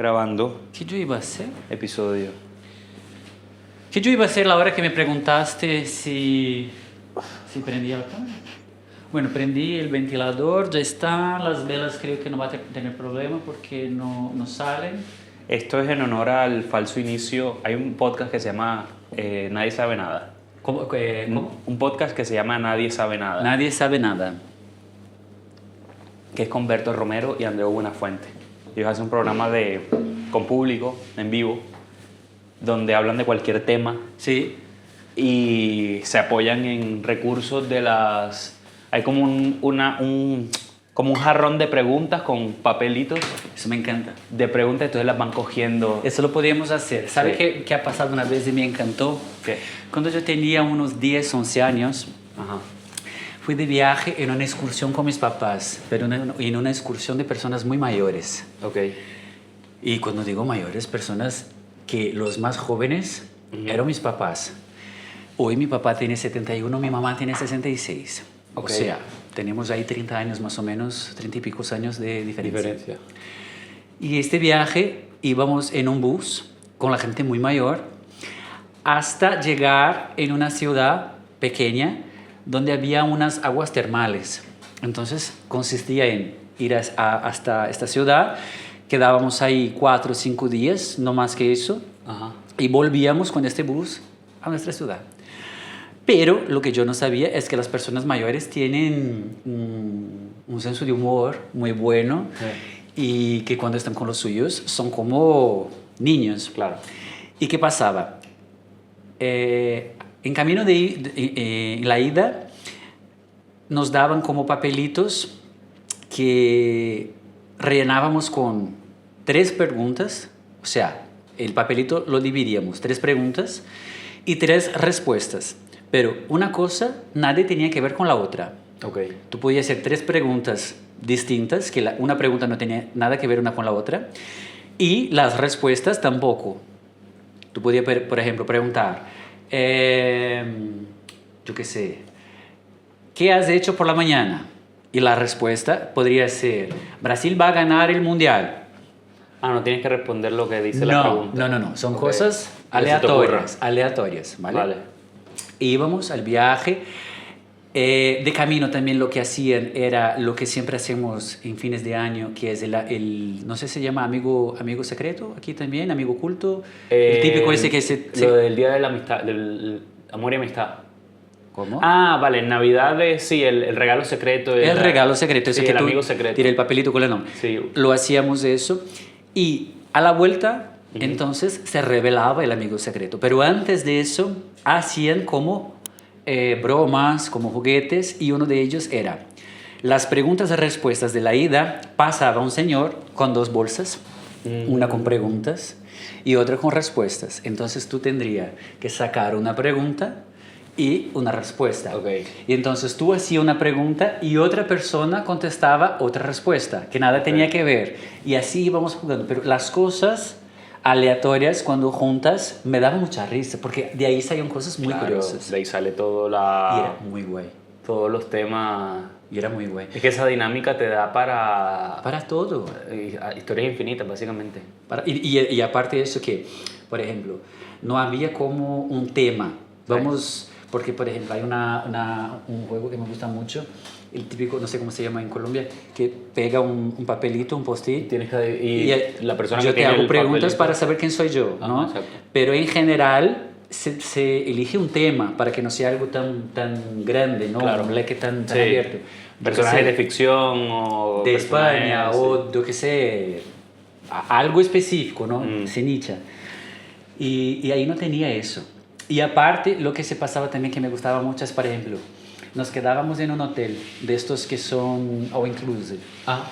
Grabando ¿Qué yo iba a hacer? episodio. ¿Qué yo iba a hacer la hora que me preguntaste si prendía la cámara? Bueno, prendí el ventilador, ya está. Las velas creo que no va a tener problema porque no salen. Esto es en honor al falso inicio. Hay un podcast que se llama Nadie Sabe Nada. ¿Cómo? Un podcast que se llama Nadie Sabe Nada. Nadie sabe nada. Que es con Berto Romero y Andreu Buenafuente. Ellos hacen un programa con público, en vivo, donde hablan de cualquier tema. Sí. Y se apoyan en recursos de las... Hay como como un jarrón de preguntas con papelitos Eso me encanta. de preguntas, entonces las van cogiendo. Eso lo podríamos hacer. ¿Sabe Sí. qué ha pasado una vez y me encantó? ¿Qué? Cuando yo tenía unos 10, 11 años, Ajá. fui de viaje en una excursión con mis papás, pero en una excursión de personas muy mayores. Ok. Y cuando digo mayores, personas que los más jóvenes eran mis papás. Hoy mi papá tiene 71, mi mamá tiene 66. Ok. O sea, tenemos ahí 30 años más o menos, 30 y picos años de diferencia. Y este viaje íbamos en un bus con la gente muy mayor hasta llegar en una ciudad pequeña donde había unas aguas termales. Entonces consistía en ir hasta esta ciudad, quedábamos ahí 4 o 5 días, no más que eso, Ajá. y volvíamos con este bus a nuestra ciudad. Pero lo que yo no sabía es que las personas mayores tienen un senso de humor muy bueno y que cuando están con los suyos son como niños. Claro. ¿Y qué pasaba? En camino en la ida nos daban como papelitos que rellenábamos con 3 preguntas, o sea, el papelito lo dividíamos, 3 preguntas y 3 respuestas, pero una cosa nadie tenía que ver con la otra. Ok. Tú podías hacer 3 preguntas distintas, que una pregunta no tenía nada que ver una con la otra, y las respuestas tampoco. Tú podías, por ejemplo, preguntar, yo qué sé, ¿qué has hecho por la mañana? Y la respuesta podría ser, Brasil va a ganar el mundial. Ah, no tienes que responder lo que dice la pregunta. No. Son Ok. cosas Lo que se te ocurra. aleatorias, ¿vale? Vale. Íbamos al viaje. De camino también lo que hacían era lo que siempre hacemos en fines de año, que es no sé si se llama amigo secreto aquí también, amigo oculto. El típico ese que Lo del día de la amistad, del amor y amistad. ¿Cómo? Ah, vale, en Navidades sí, el regalo secreto. El regalo secreto, ese sí, que el tú amigo secreto. tira el papelito con el nombre. Sí. Lo hacíamos eso y a la vuelta entonces se revelaba el amigo secreto. Pero antes de eso hacían como bromas, como juguetes, y uno de ellos era las preguntas y respuestas de la ida. Pasaba un señor con 2 bolsas, una con preguntas y otra con respuestas. Entonces tú tendrías que sacar una pregunta y una respuesta. Ok. Y entonces tú hacías una pregunta y otra persona contestaba otra respuesta, que nada tenía que ver. Y así íbamos jugando. Pero las cosas aleatorias, cuando juntas, me daban mucha risa, porque de ahí salían cosas muy curiosas. De ahí sale todo Y era muy guay. todos los temas. Y era muy guay. Es que esa dinámica te da para Para todo. historias infinitas, básicamente. Y aparte de eso que, por ejemplo, no había como un tema. Vamos, porque por ejemplo hay un juego que me gusta mucho, el típico, no sé cómo se llama en Colombia, que pega un papelito, un post-it. Y la persona yo que te tiene hago el preguntas papelito- para saber quién soy yo, Ajá, ¿no? exacto. Pero en general se elige un tema para que no sea algo tan grande, ¿no? Claro. Un bleque tan Sí. abierto. Yo Personajes qué sé, de ficción o de personajes, España sí. o yo qué sé, algo específico, ¿no? Mm. Se nicha. Y ahí no tenía eso. Y aparte, lo que se pasaba también que me gustaba mucho es, por ejemplo, nos quedábamos en un hotel de estos que son all inclusive. Ah,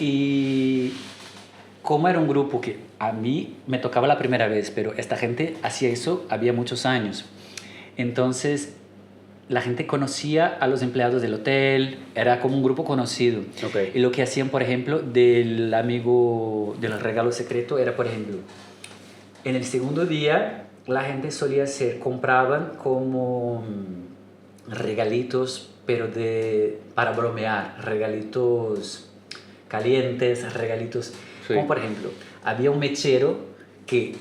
Y como era un grupo que a mí me tocaba la primera vez, pero esta gente hacía eso había muchos años. Entonces, la gente conocía a los empleados del hotel, era como un grupo conocido. Ok. Y lo que hacían, por ejemplo, del regalo secreto era, por ejemplo, en el segundo día la gente solía compraban como regalitos, pero para bromear, regalitos calientes, regalitos, Sí. como por ejemplo, había un mechero que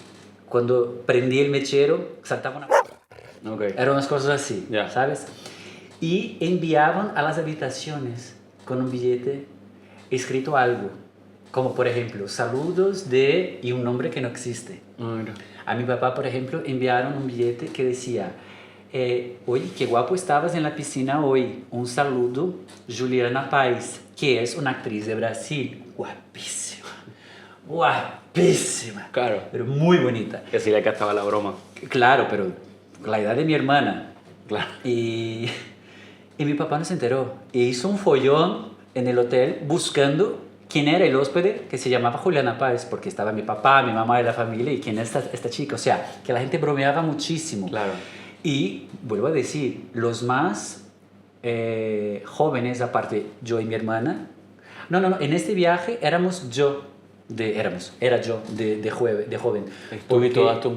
cuando prendía el mechero saltaba una... Ok. Eran unas cosas así, Ya. ¿sabes? Y enviaban a las habitaciones con un billete escrito algo, como por ejemplo, saludos de... y un nombre que no existe. Mira. A mi papá, por ejemplo, enviaron un billete que decía, oye, qué guapo estabas en la piscina hoy. Un saludo, Juliana Paes, que es una actriz de Brasil. Guapísima, guapísima. Claro. Pero muy bonita. Que sí le estaba la broma. Claro, pero la edad de mi hermana. Claro. Y mi papá no se enteró. Y hizo un follón en el hotel buscando quién era el hóspede, que se llamaba Juliana Páez, porque estaba mi papá, mi mamá de la familia y quién es esta chica. O sea, que la gente bromeaba muchísimo. Claro. Y vuelvo a decir, los más jóvenes, aparte yo y mi hermana, no, en este viaje éramos yo. Era yo de joven. Tú y Porque todas tus...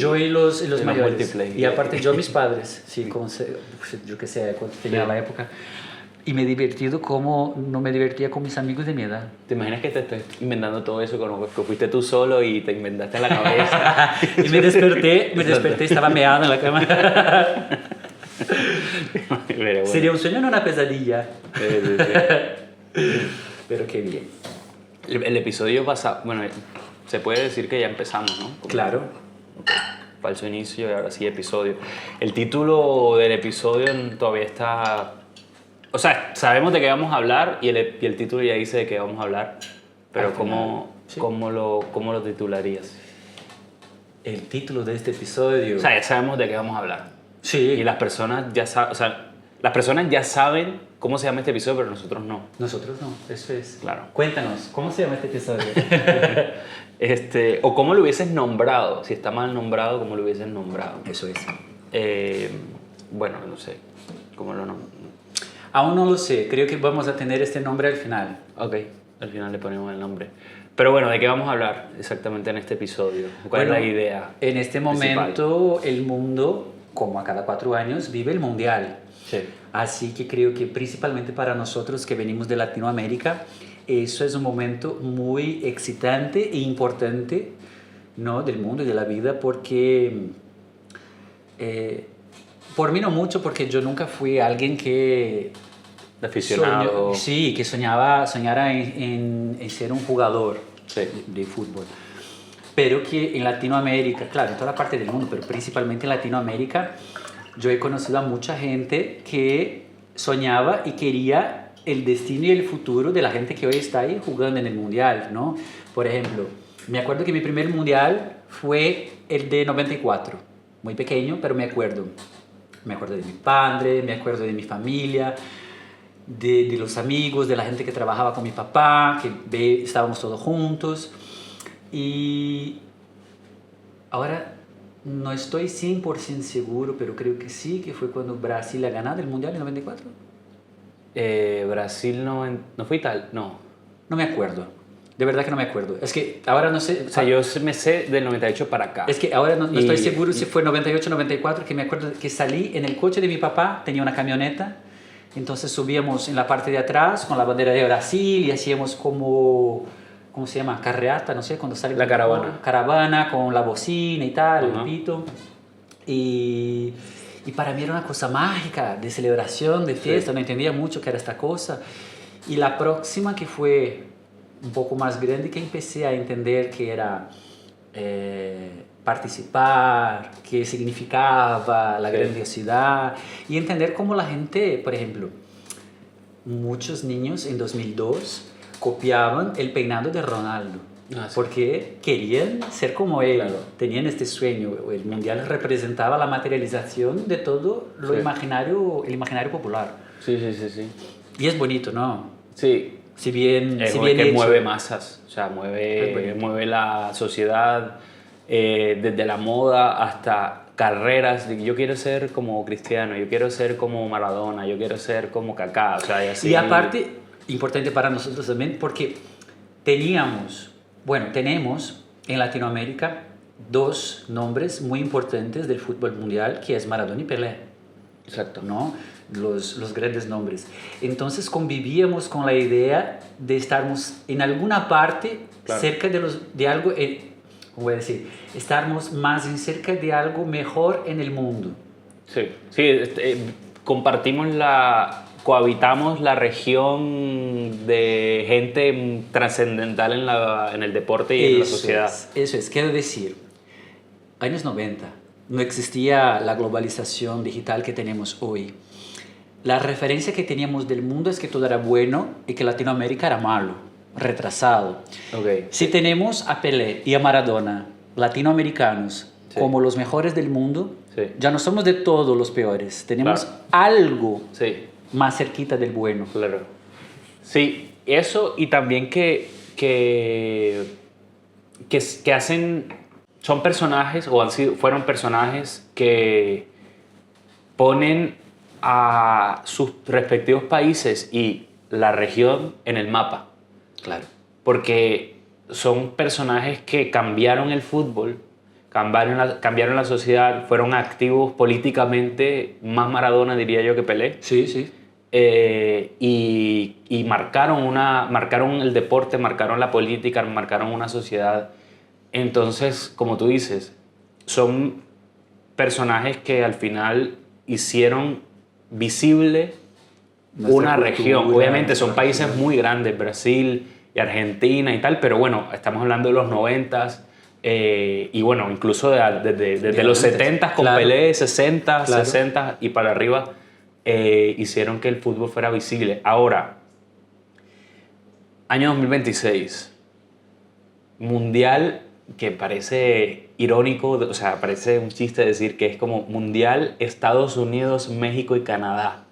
yo y los mayores. múltiples. Y aparte yo mis padres, sí, yo qué sé, cuando tenía Sí. la época. Y me he divertido como no me divertía con mis amigos de mi edad. ¿Te imaginas que te estoy inventando todo eso con que fuiste tú solo y te inventaste en la cabeza? Y me desperté, estaba meado en la cama. Pero bueno. Sería un sueño, no una pesadilla. Sí, sí, sí. Pero qué bien. El episodio pasado, bueno, se puede decir que ya empezamos, ¿no? Como Claro. falso inicio y ahora sí episodio. El título del episodio todavía está... O sea, sabemos de qué vamos a hablar y el título ya dice de qué vamos a hablar, pero Al final, sí. ¿cómo lo titularías? El título de este episodio. O sea, ya sabemos de qué vamos a hablar. Sí. Y las personas ya saben, o sea, las personas ya saben cómo se llama este episodio, pero nosotros no. Nosotros no, eso es. Claro. Cuéntanos, ¿cómo se llama este episodio? O cómo lo hubieses nombrado, si está mal nombrado, cómo lo hubieses nombrado. Eso es. Bueno, no sé, cómo lo nombro. Aún no lo sé, creo que vamos a tener este nombre al final. Ok, al final le ponemos el nombre. Pero bueno, ¿de qué vamos a hablar exactamente en este episodio? ¿Cuál Bueno, es la idea? En este principal? momento el mundo, como a cada 4 años, vive el mundial. Sí. Así que creo que principalmente para nosotros que venimos de Latinoamérica, eso es un momento muy excitante e importante, ¿no? Del mundo y de la vida, porque por mí no mucho, porque yo nunca fui alguien que De aficionado. sí, que soñara en ser un jugador Sí. de fútbol. Pero que en Latinoamérica, claro, en toda parte del mundo, pero principalmente en Latinoamérica, yo he conocido a mucha gente que soñaba y quería el destino y el futuro de la gente que hoy está ahí jugando en el Mundial, ¿no? Por ejemplo, me acuerdo que mi primer Mundial fue el de 94, muy pequeño, pero me acuerdo. Me acuerdo de mi padre, me acuerdo de mi familia, de los amigos, de la gente que trabajaba con mi papá, que estábamos todos juntos. Y ahora no estoy 100% seguro, pero creo que sí, que fue cuando Brasil ha ganado el Mundial en 94. Brasil no fue Italia, no. No me acuerdo, de verdad que no me acuerdo. Es que ahora no sé... O sea, yo me sé del 98 para acá. Es que ahora no estoy Y- seguro si fue 98 94, que me acuerdo que salí en el coche de mi papá, tenía una camioneta, entonces subíamos en la parte de atrás con la bandera de Brasil y hacíamos como, ¿cómo se llama? Carreata, no sé, cuando sale... La caravana. Caravana con la bocina y tal, Ajá. el pito. Y para mí era una cosa mágica, de celebración, de fiesta, Sí. no entendía mucho qué era esta cosa. Y la próxima, que fue un poco más grande, que empecé a entender que era participar, qué significaba la Sí. grandiosidad, y entender cómo la gente, por ejemplo, muchos niños en 2002 copiaban el peinado de Ronaldo. Ah, sí. Porque querían ser como él, Claro. tenían este sueño. El mundial representaba la materialización de todo lo Sí. imaginario, el imaginario popular. Sí, sí, sí, sí. Y es bonito, ¿no? Sí, Si bien, es si que bien hecho. mueve masas, o sea, Es mueve, bonito. mueve la sociedad, desde la moda hasta carreras. Yo quiero ser como Cristiano, yo quiero ser como Maradona, yo quiero ser como Kaká, o sea, y así. Y aparte, importante para nosotros también, porque tenemos en Latinoamérica 2 nombres muy importantes del fútbol mundial, que es Maradona y Pelé. Exacto. ¿no? Los grandes nombres. Entonces convivíamos con la idea de estarmos en alguna parte Claro. cerca de algo, ¿cómo voy a decir? Estarmos más en cerca de algo mejor en el mundo. Sí, sí, compartimos cohabitamos la región de gente trascendental en el deporte y en la sociedad. Eso es, quiero decir, años 90, no existía la globalización digital que tenemos hoy. La referencia que teníamos del mundo es que todo era bueno y que Latinoamérica era malo, retrasado. Okay. Si tenemos a Pelé y a Maradona, latinoamericanos, Sí. como los mejores del mundo, Sí. ya no somos de todos los peores. Tenemos Claro. algo Sí, más cerquita del bueno. claro. Sí, eso y también que hacen, son personajes o fueron personajes que ponen a sus respectivos países y la región en el mapa. Claro. Porque son personajes que cambiaron el fútbol, cambiaron la sociedad, fueron activos políticamente, más Maradona diría yo que Pelé. Sí, sí. Y marcaron el deporte, marcaron la política, marcaron una sociedad. Entonces, como tú dices, son personajes que al final hicieron visible Nuestra una cultura, región. Obviamente son nuestra países muy grandes, Brasil y Argentina y tal, pero bueno, estamos hablando de los 90s. Y bueno, incluso desde los 70 con claro. Pelé, 60, Claro. 60 y para arriba, hicieron que el fútbol fuera visible. Ahora, año 2026, mundial, que parece irónico, o sea, parece un chiste decir que es como mundial Estados Unidos, México y Canadá.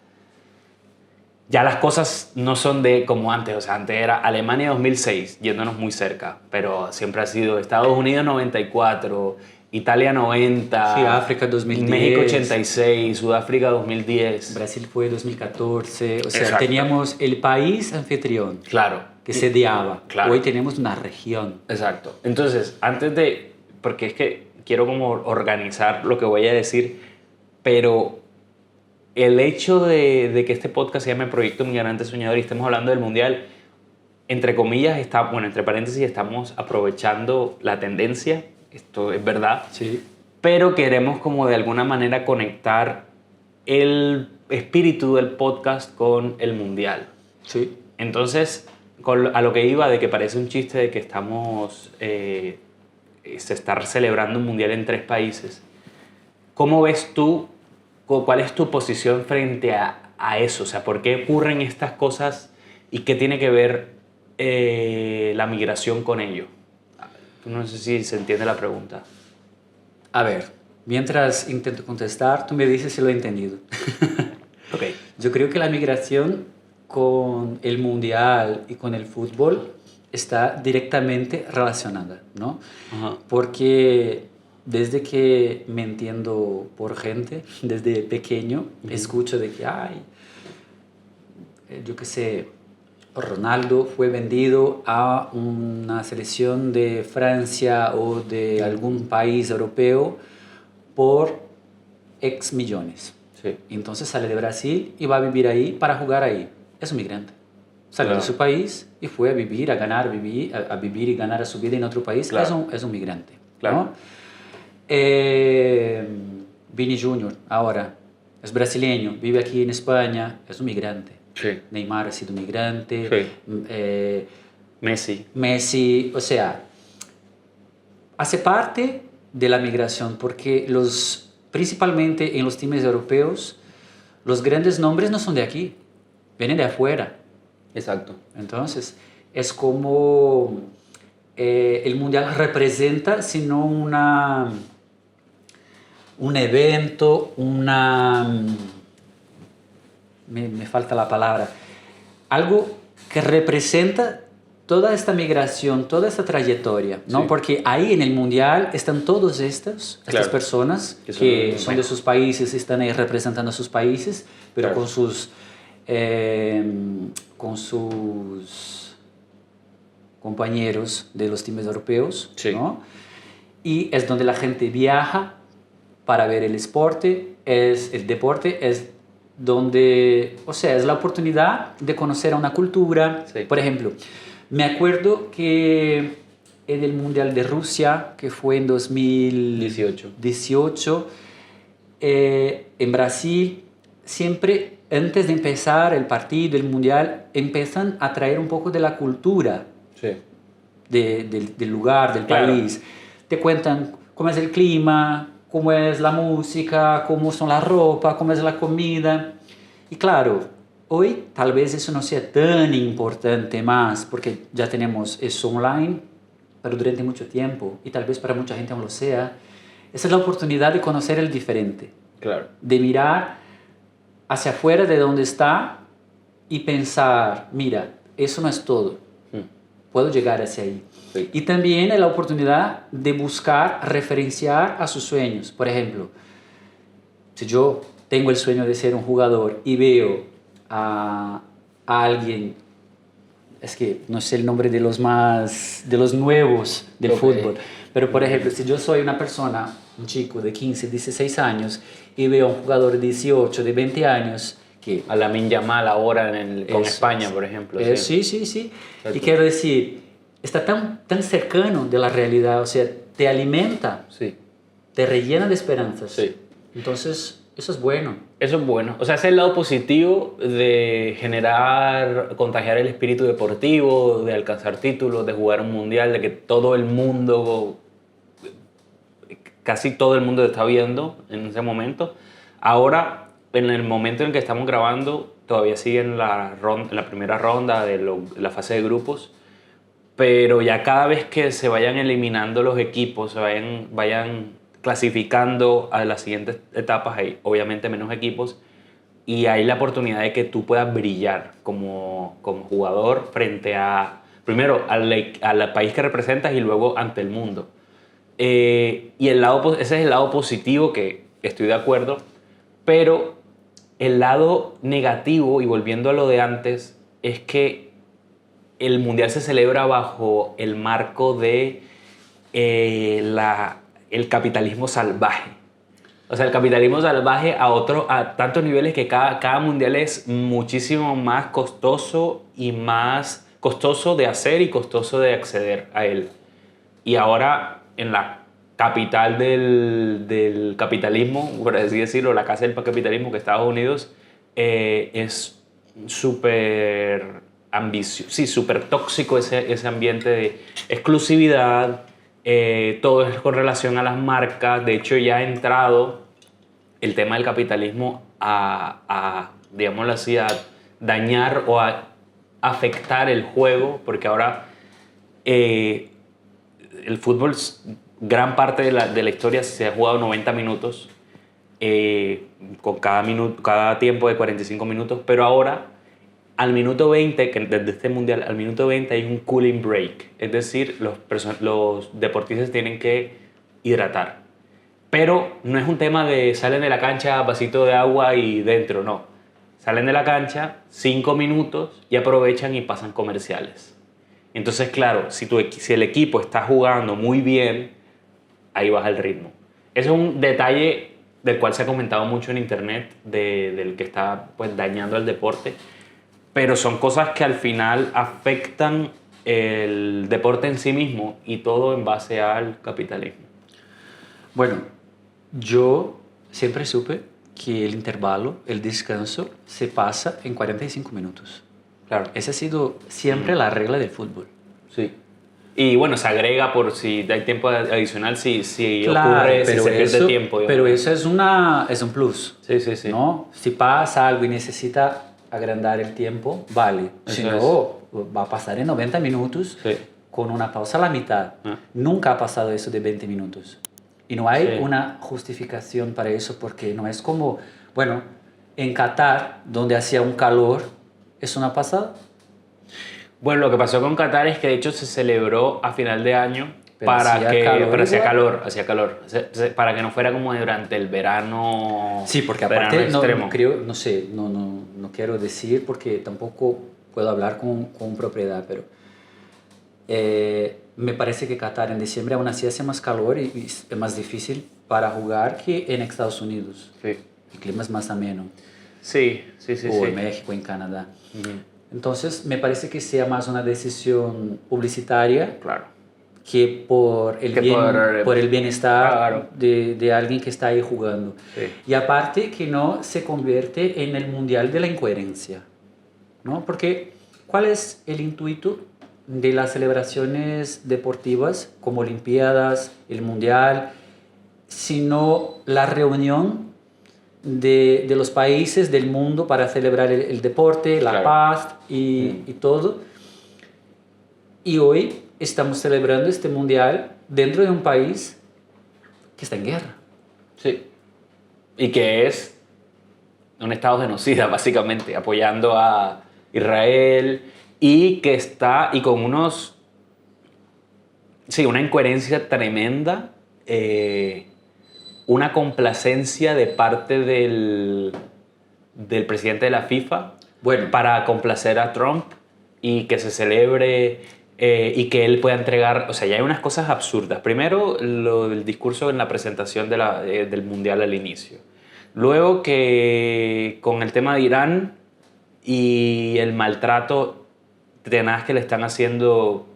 Ya las cosas no son de como antes, o sea, antes era Alemania 2006, yéndonos muy cerca, pero siempre ha sido Estados Unidos 94, Italia 90, Sí, África 2010. México 86, Sudáfrica 2010. Brasil fue 2014. O sea, Exacto. teníamos el país anfitrión Claro. que sediaba. Claro. Hoy tenemos una región. Exacto. Entonces, porque es que quiero como organizar lo que voy a decir, pero el hecho de que este podcast se llame Proyecto Migrante Soñador y estemos hablando del Mundial, entre comillas, entre paréntesis, estamos aprovechando la tendencia, esto es verdad, Sí. pero queremos como de alguna manera conectar el espíritu del podcast con el Mundial. Sí. Entonces, a lo que iba de que parece un chiste de que se está celebrando un Mundial en 3 países, ¿cómo ves tú? ¿Cuál es tu posición frente a eso? O sea, ¿por qué ocurren estas cosas y qué tiene que ver la migración con ello? No sé si se entiende la pregunta. A ver, mientras intento contestar, tú me dices si lo he entendido. Ok. Yo creo que la migración con el mundial y con el fútbol está directamente relacionada, ¿no? Ajá. Porque desde que me entiendo por gente, desde pequeño, escucho de que, yo qué sé, Ronaldo fue vendido a una selección de Francia o de algún país europeo por X millones. Sí. Entonces sale de Brasil y va a vivir ahí para jugar ahí. Es un migrante. Salió Claro. de su país y fue a vivir, a vivir y ganar su vida en otro país. Claro. Es un migrante. Claro. ¿no? Vini Junior, ahora, es brasileño, vive aquí en España, es un migrante. Sí. Neymar ha sido migrante. Sí. Messi. Messi, o sea, hace parte de la migración porque principalmente en los teams europeos, los grandes nombres no son de aquí, vienen de afuera. Exacto. Entonces, es como el mundial representa, sino un evento, me falta la palabra, algo que representa toda esta migración, toda esta trayectoria, ¿no? Sí. porque ahí en el mundial están todas estas Claro. personas Que que son son de sus países, están ahí representando a sus países, pero Claro. con sus compañeros de los teams europeos, Sí. ¿no? Y es donde la gente viaja para ver el deporte es donde, o sea, es la oportunidad de conocer a una cultura. Sí. Por ejemplo, me acuerdo que en el Mundial de Rusia, que fue en 2018, en Brasil, siempre antes de empezar el partido, el Mundial, empiezan a traer un poco de la cultura Sí. del lugar, del Claro. país. Te cuentan cómo es el clima, cómo es la música, cómo son la ropa, cómo es la comida. Y claro, hoy tal vez eso no sea tan importante más, porque ya tenemos eso online, pero durante mucho tiempo, y tal vez para mucha gente aún lo sea, esa es la oportunidad de conocer el diferente, Claro. de mirar hacia afuera de donde está y pensar, mira, eso no es todo, puedo llegar hacia ahí. Sí. Y también es la oportunidad de buscar referenciar a sus sueños. Por ejemplo, si yo tengo el sueño de ser un jugador y veo a alguien, es que no sé el nombre de los nuevos del fútbol, pero por ejemplo, si yo soy una persona, un chico de 15, 16 años y veo a un jugador de 18, de 20 años que... A Lamine Yamal ahora con España, por ejemplo. Sí. Exacto. Y quiero decir, está tan cercano de la realidad, o sea, te alimenta, Sí. te rellena de esperanzas. Sí. Entonces, eso es bueno. Eso es bueno. O sea, ese es el lado positivo de contagiar el espíritu deportivo, de alcanzar títulos, de jugar un mundial, de que todo el mundo, casi todo el mundo te está viendo en ese momento. Ahora, en el momento en el que estamos grabando, todavía sigue en la primera ronda de la fase de grupos, pero ya cada vez que se vayan eliminando los equipos, se vayan clasificando a las siguientes etapas, hay obviamente menos equipos y hay la oportunidad de que tú puedas brillar como jugador frente primero al país que representas y luego ante el mundo. Y ese es el lado positivo, que estoy de acuerdo, pero el lado negativo, y volviendo a lo de antes, es que el Mundial se celebra bajo el marco de el capitalismo salvaje. O sea, el capitalismo salvaje a tantos niveles que cada mundial es muchísimo más costoso y más costoso de hacer y costoso de acceder a él. Y ahora, en la capital del capitalismo, por así decirlo, la casa del capitalismo, que es Estados Unidos, es súper ambicioso, sí, súper tóxico ese ambiente de exclusividad. Todo es con relación a las marcas. De hecho, ya ha entrado el tema del capitalismo digámoslo así, a dañar o a afectar el juego, porque ahora el fútbol, gran parte de la historia se ha jugado 90 minutos, con cada tiempo de 45 minutos, pero ahora al minuto 20, que desde este mundial, al minuto 20 hay un cooling break, es decir, los deportistas tienen que hidratar. Pero no es un tema de salen de la cancha, vasito de agua y dentro, no. Salen de la cancha 5 minutos y aprovechan y pasan comerciales. Entonces, claro, si el equipo está jugando muy bien, ahí baja el ritmo. Ese es un detalle del cual se ha comentado mucho en internet, del que está pues dañando el deporte. Pero son cosas que al final afectan el deporte en sí mismo y todo en base al capitalismo. Bueno, yo siempre supe que el intervalo, el descanso, se pasa en 45 minutos. Claro. Esa ha sido siempre la regla del fútbol. Sí. Y bueno, se agrega por si hay tiempo adicional, si Claro, ocurre, si pero se pierde eso, tiempo. Digamos. Pero eso es un plus. Sí. ¿No? Si pasa algo y necesita agrandar el tiempo, vale. Si Eso no, va a pasar en 90 minutos Sí. con una pausa a la mitad. Nunca ha pasado eso de 20 minutos. Y no hay una justificación para eso, porque no es como, bueno, en Qatar, donde hacía un calor, ¿eso no ha pasado? Bueno, lo que pasó con Qatar es que de hecho se celebró a final de año, Pero pero hacía calor. calor, para que no fuera como durante el verano. Sí, porque verano aparte, extremo. no quiero decir porque tampoco puedo hablar con propiedad, pero me parece que Qatar en diciembre aún así hace más calor y es más difícil para jugar que en Estados Unidos. Sí. El clima es más ameno. Sí. O en México, en Canadá. Entonces, me parece que sea más una decisión publicitaria Claro. que por el, por el bienestar claro. de alguien que está ahí jugando. Sí. Y aparte que no se convierte en el mundial de la incoherencia, ¿no? Porque, ¿cuál es el intuito de las celebraciones deportivas como Olimpiadas, el Mundial, sino la reunión de los países del mundo para celebrar el deporte, la paz y todo? Y hoy estamos celebrando este mundial dentro de un país que está en guerra. Sí. Y que es un estado genocida, básicamente, apoyando a Israel y que está, y con unos, sí, una incoherencia tremenda, una complacencia de parte del presidente de la FIFA, bueno, para complacer a Trump y que se celebre y que él pueda entregar, o sea, ya hay unas cosas absurdas. Primero, lo del discurso en la presentación del Mundial al inicio. Luego que con el tema de Irán y el maltrato tenaz que le están haciendo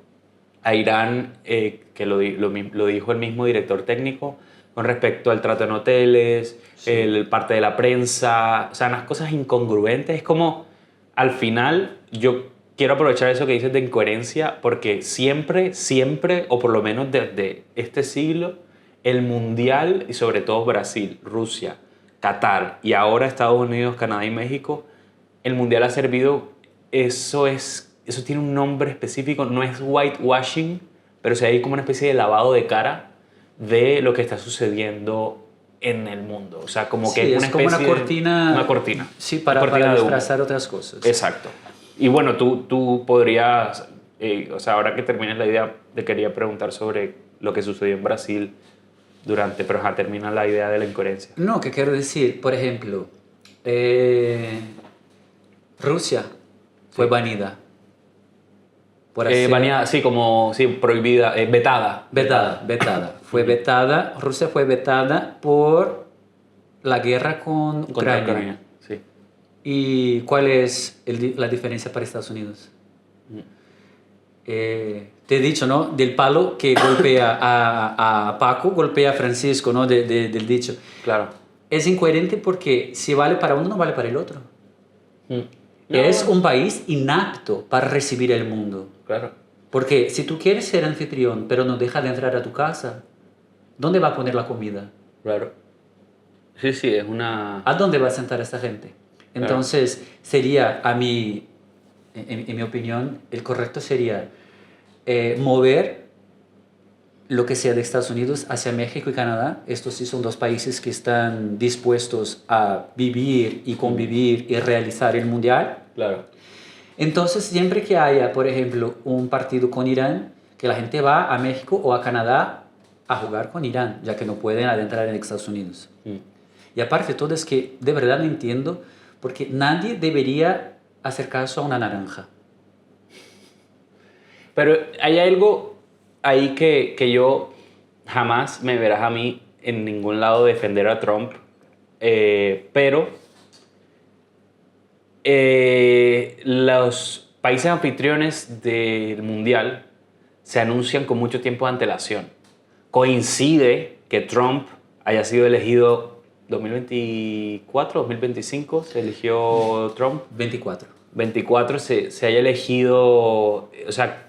a Irán, que lo dijo el mismo director técnico, con respecto al trato en hoteles, el parte de la prensa, o sea, unas cosas incongruentes. Es como, al final, yo quiero aprovechar eso que dices de incoherencia, porque siempre, o por lo menos desde este siglo, el Mundial, y sobre todo Brasil, Rusia, Qatar y ahora Estados Unidos, Canadá y México, el Mundial ha servido, eso tiene un nombre específico, no es whitewashing, pero sí hay como una especie de lavado de cara de lo que está sucediendo en el mundo. O sea, como que es como una cortina. Una cortina. Sí, para disfrazar otras cosas. Exacto. Y bueno, tú podrías, o sea, ahora que termines la idea, te quería preguntar sobre lo que sucedió en Brasil pero termina la idea de la incoherencia. No, que quiero decir, por ejemplo, Rusia fue banida. Banida, sí, como prohibida, vetada. Vetada. Fue vetada. Rusia fue vetada por la guerra con Ucrania. Sí. ¿Y cuál es la diferencia para Estados Unidos? Te he dicho, ¿no? Del palo que golpea a Paco, golpea a Francisco, ¿no? Del dicho. Claro. Es incoherente porque si vale para uno, no vale para el otro. Es un país inapto para recibir el mundo. Claro. Porque si tú quieres ser anfitrión, pero no deja de entrar a tu casa, ¿dónde va a poner la comida? Claro. Sí, es una... ¿A dónde va a sentar esta gente? Entonces, sería, en mi opinión, el correcto sería mover lo que sea de Estados Unidos hacia México y Canadá. Estos sí son dos países que están dispuestos a vivir y convivir y realizar el mundial. Claro. Entonces, siempre que haya, por ejemplo, un partido con Irán, que la gente va a México o a Canadá a jugar con Irán, ya que no pueden adentrar en Estados Unidos. Y aparte de todo, es que de verdad no entiendo, porque nadie debería hacer caso a una naranja. Pero hay algo ahí que yo jamás me verás a mí en ningún lado defender a Trump, pero los países anfitriones del Mundial se anuncian con mucho tiempo de antelación. Coincide que Trump haya sido elegido 2024, 2025, se eligió Trump. 24 se haya elegido, o sea,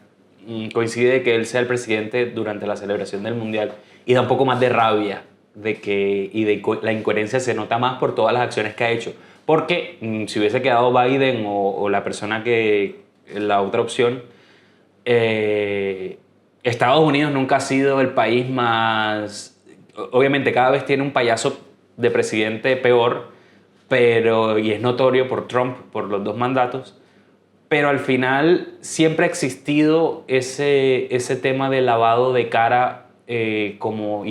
coincide que él sea el presidente durante la celebración del Mundial y da un poco más de rabia la incoherencia se nota más por todas las acciones que ha hecho. Porque si hubiese quedado Biden o la persona la otra opción, Estados Unidos nunca ha sido el país más... Obviamente cada vez tiene un payaso de presidente peor, y es notorio por Trump, por los 2 mandatos, pero al final siempre ha existido ese tema de lavado de cara, como o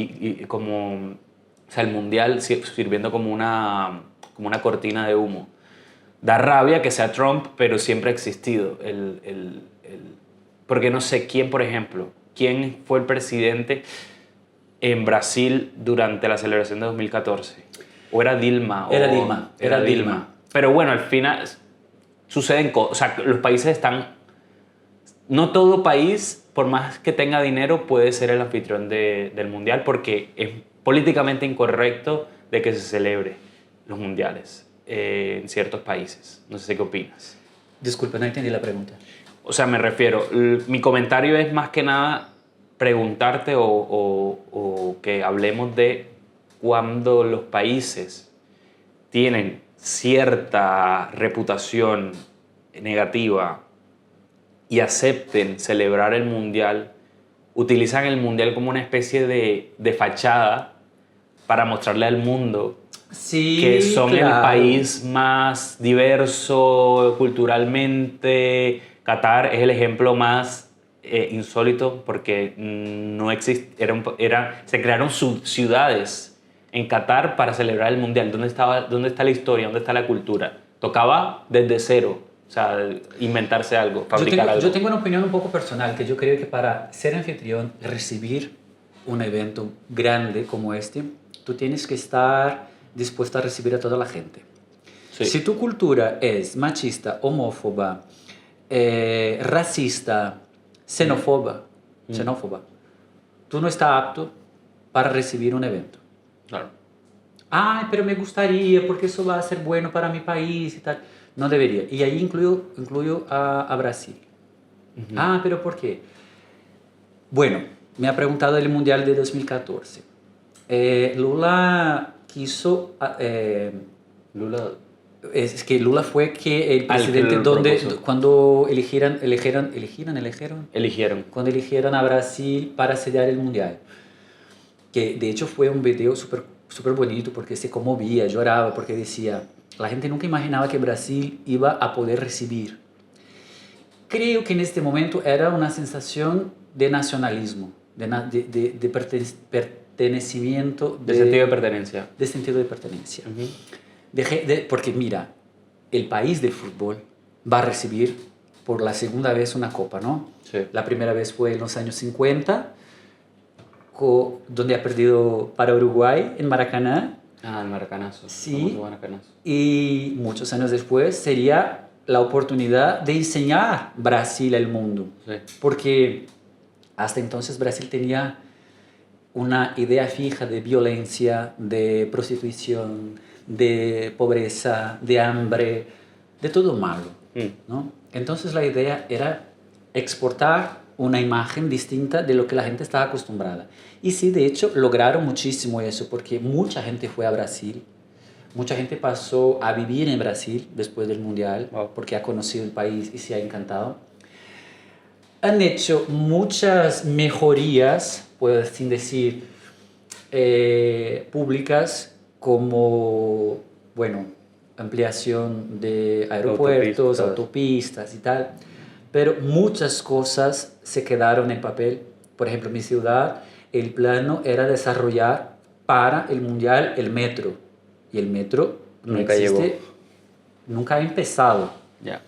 sea, el Mundial sirviendo como una cortina de humo. Da rabia que sea Trump, pero siempre ha existido. Porque no sé quién, por ejemplo, quién fue el presidente en Brasil durante la celebración de 2014? ¿O era Dilma? Era o- Dilma, Era era Dilma. Dilma. Pero bueno, al final suceden cosas. O sea, los países están... No todo país, por más que tenga dinero, puede ser el anfitrión del mundial porque es políticamente incorrecto de que se celebre los mundiales en ciertos países. No sé qué opinas. Disculpe, no entendí la pregunta. O sea, me refiero, mi comentario es más que nada preguntarte o que hablemos de cuando los países tienen cierta reputación negativa y acepten celebrar el mundial, utilizan el mundial como una especie de fachada para mostrarle al mundo Sí, que son el claro. país más diverso culturalmente. Qatar es el ejemplo más insólito porque no existe, se crearon ciudades en Qatar para celebrar el mundial. ¿Dónde está la historia? ¿Dónde está la cultura? Tocaba desde cero, o sea, inventarse algo, fabricar algo. Yo tengo una opinión un poco personal, que yo creo que para ser anfitrión, recibir un evento grande como este, tú tienes que estar dispuesto a recibir a toda la gente. Sí. Si tu cultura es machista, homófoba, racista, xenófoba, tú no estás apto para recibir un evento. Claro. Ay, pero me gustaría porque eso va a ser bueno para mi país y tal. No debería. Y ahí incluyo a Brasil. Ah, pero ¿por qué? Bueno, me ha preguntado el Mundial de 2014. Lula quiso... Lula. Es que Lula fue que el Al que presidente lo donde propuso. cuando eligieron Eligieron. cuando eligieron a Brasil para sediar el mundial, que de hecho fue un video súper bonito porque se conmovía, lloraba porque decía, la gente nunca imaginaba que Brasil iba a poder recibir. Creo que en este momento era una sensación de nacionalismo, de pertenecimiento, De sentido de pertenencia. de sentido de pertenencia. Ujú. Porque mira, el país del fútbol va a recibir por la segunda vez una copa, ¿no? Sí. La primera vez fue en los años 50, donde ha perdido para Uruguay en Maracaná, Ah, el maracanazo. Sí. Famoso maracanazo. y muchos años después sería la oportunidad de enseñar Brasil al mundo, Sí. porque hasta entonces Brasil tenía una idea fija de violencia, de prostitución, de pobreza, de hambre, de todo malo, ¿no? Entonces la idea era exportar una imagen distinta de lo que la gente estaba acostumbrada. Y sí, de hecho, lograron muchísimo eso, porque mucha gente fue a Brasil, mucha gente pasó a vivir en Brasil después del Mundial, Wow. porque ha conocido el país y se ha encantado. Han hecho muchas mejorías, puedo así decir, públicas, como, bueno, ampliación de aeropuertos, autopistas y tal, pero muchas cosas se quedaron en papel. Por ejemplo, en mi ciudad, el plano era desarrollar para el mundial el metro, y el metro no Nunca existe, llegó. nunca ha empezado, Ya.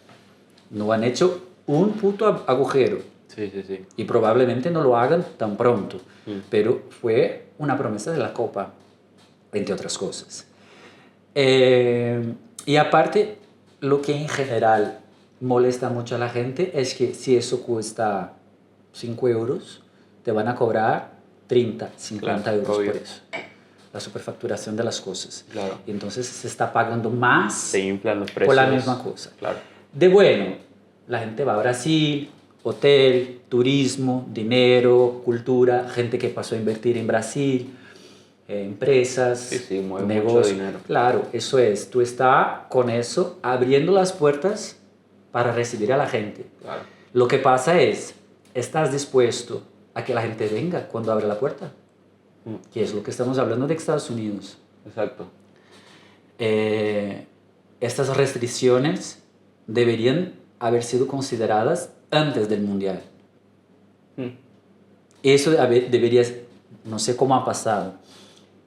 no han hecho un puto agujero. Sí, sí, sí. Y probablemente no lo hagan tan pronto, pero fue una promesa de la Copa, entre otras cosas. Y aparte, lo que en general molesta mucho a la gente es que si eso cuesta 5 euros, te van a cobrar 30, 50 Claro, euros obvio. por eso. La superfacturación de las cosas. Claro. Y entonces se está pagando más Se inflan los precios. por la misma cosa. Claro. De bueno, la gente va a Brasil, hotel, turismo, dinero, cultura, gente que pasó a invertir en Brasil, empresas, Sí, sí, mueve mucho negocios. dinero. Claro, eso es. Tú estás con eso abriendo las puertas para recibir a la gente. Claro. Lo que pasa es, ¿estás dispuesto a que la gente venga cuando abre la puerta? Que es lo que estamos hablando de Estados Unidos. Exacto. Estas restricciones deberían haber sido consideradas antes del Mundial. Eso debería, no sé cómo ha pasado.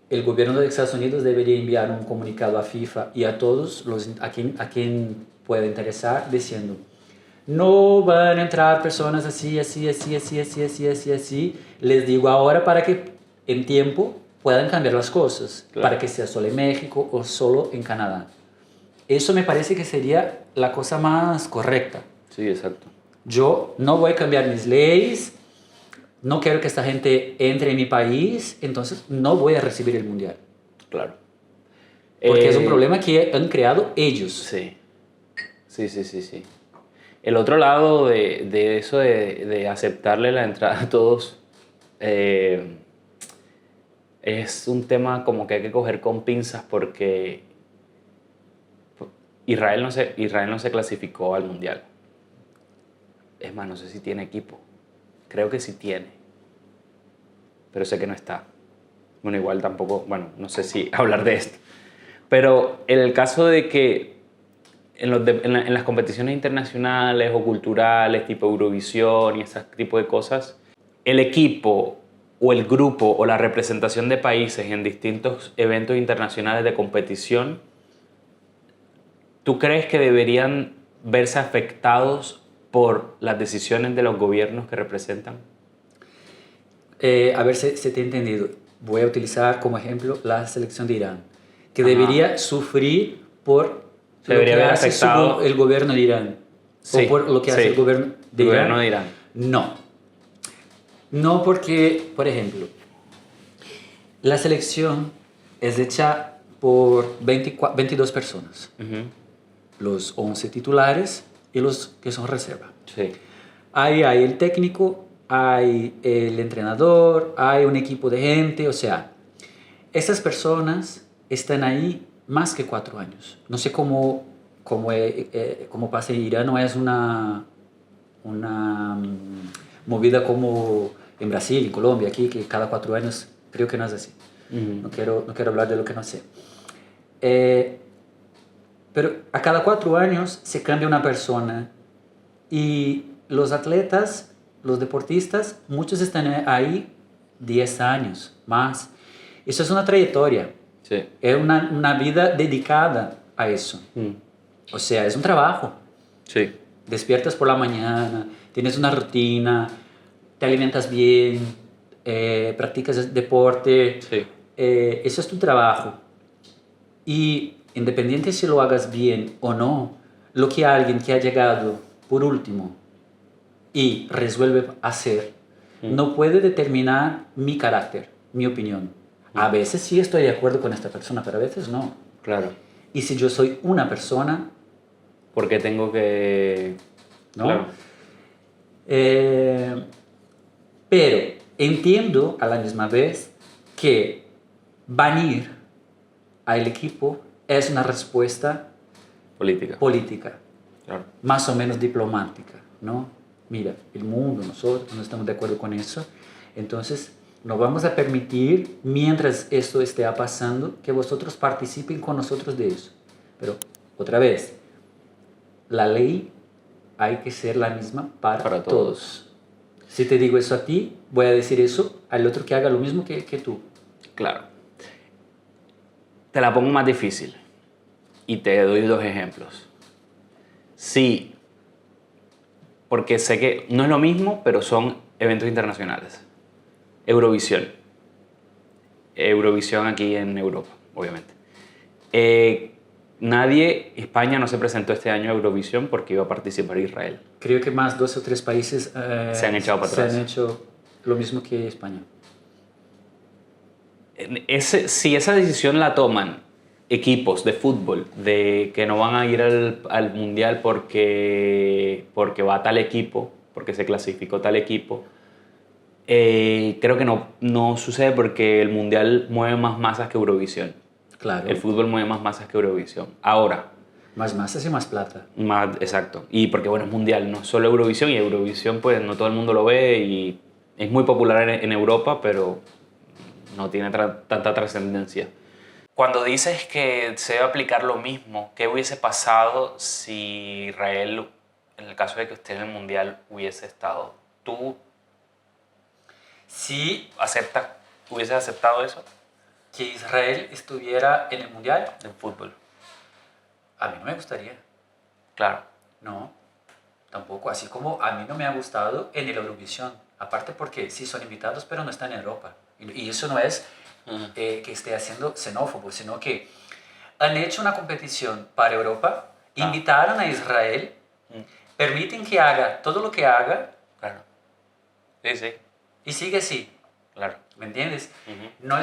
El gobierno de Estados Unidos debería enviar un comunicado a FIFA y a todos a quien pueda interesar diciendo: no van a entrar personas así. Les digo ahora para que en tiempo puedan cambiar las cosas, Claro. para que sea solo en México o solo en Canadá. Eso me parece que sería la cosa más correcta. Sí, exacto. Yo no voy a cambiar mis leyes, no quiero que esta gente entre en mi país, entonces no voy a recibir el mundial. Claro. Porque es un problema que han creado ellos. Sí. Sí. El otro lado de eso de aceptarle la entrada a todos es un tema como que hay que coger con pinzas porque Israel no se clasificó al mundial. Es más, no sé si tiene equipo. Creo que sí tiene. Pero sé que no está. Bueno, igual tampoco, bueno, no sé si hablar de esto. Pero en el caso de que en las competiciones internacionales o culturales, tipo Eurovisión y ese tipo de cosas, el equipo o el grupo o la representación de países en distintos eventos internacionales de competición, ¿tú crees que deberían verse afectados por las decisiones de los gobiernos que representan? A ver si te he entendido. Voy a utilizar como ejemplo la selección de Irán, que Ajá. debería sufrir por Se lo debería que ver hace afectado. el gobierno de Irán. Sí, O por lo que hace sí, el gobierno de el Irán. gobierno de Irán. No. No porque, por ejemplo, la selección es hecha por 22 personas. Ujú. Los 11 titulares y los que son reserva. Sí, Ahí hay el técnico, hay el entrenador, hay un equipo de gente, o sea, esas personas están ahí más que 4 años. No sé cómo pasa en Irán, no es una movida como en Brasil, en Colombia, aquí, que cada 4 años, creo que no es así. Ujú. No quiero hablar de lo que no sé. Pero a cada 4 años se cambia una persona y los atletas, los deportistas, muchos están ahí 10 años más. Eso es una trayectoria, Sí. es una vida dedicada a eso. Mm. O sea, es un trabajo. Sí. Despiertas por la mañana, tienes una rutina, te alimentas bien, practicas deporte. Sí. Eso es tu trabajo. Y independiente si lo hagas bien o no, lo que alguien que ha llegado por último y resuelve hacer, no puede determinar mi carácter, mi opinión. A veces sí estoy de acuerdo con esta persona, pero a veces no. Claro. Y si yo soy una persona, Porque tengo que... ¿no? Claro. Pero entiendo a la misma vez que banir al equipo es una respuesta Política. política, Claro. más o menos diplomática, ¿no? Mira, el mundo, nosotros no estamos de acuerdo con eso, entonces no vamos a permitir, mientras esto esté pasando, que vosotros participen con nosotros de eso. Pero, otra vez, la ley hay que ser la misma para todos. Si te digo eso a ti, voy a decir eso al otro que haga lo mismo que tú. Claro. Te la pongo más difícil y te doy 2 ejemplos. Sí, porque sé que no es lo mismo, pero son eventos internacionales. Eurovisión. Eurovisión aquí en Europa, obviamente. España no se presentó este año a Eurovisión porque iba a participar Israel. Creo que más 2 o 3 países Se han echado para atrás. se han hecho lo mismo que España. Si esa decisión la toman equipos de fútbol de que no van a ir al mundial porque va tal equipo, porque se clasificó tal equipo, creo que no sucede porque el mundial mueve más masas que Eurovisión. Claro. El fútbol mueve más masas que Eurovisión. Ahora, Más masas y más plata. más exacto. Y porque bueno, es mundial, no solo Eurovisión, y Eurovisión pues no todo el mundo lo ve y es muy popular en Europa, pero no tiene tanta trascendencia. Cuando dices que se debe aplicar lo mismo, ¿qué hubiese pasado si Israel, en el caso de que esté en el mundial, hubiese estado? ¿Tú Si hubieses aceptado eso que Israel estuviera en el mundial, en fútbol? a mí no me gustaría. Claro. No, tampoco. Así como a mí no me ha gustado en el Eurovisión. Aparte porque sí son invitados, pero no están en Europa. Y eso no es que esté haciendo xenófobo, sino que han hecho una competición para Europa, invitaron a Israel, permiten que haga todo lo que haga, Claro. Sí, sí. y sigue así. Claro. ¿Me entiendes? No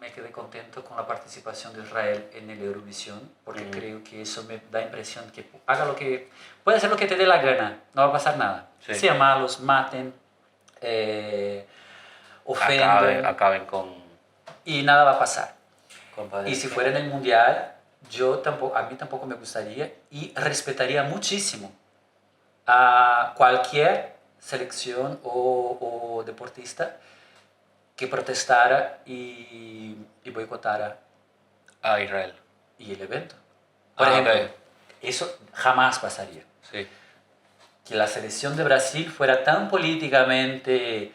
me quedé contento con la participación de Israel en el Eurovisión, porque creo que eso me da impresión que haga lo que... Puede hacer lo que te dé la gana, no va a pasar nada. Sí. Sean malos, maten, ofenden, Acaben con y nada va a pasar. padres. Y si fuera en el Mundial, a mí tampoco me gustaría y respetaría muchísimo a cualquier selección o deportista que protestara y boicotara A Israel. y el evento. Por ejemplo, ok. eso jamás pasaría. Sí. Que la selección de Brasil fuera tan políticamente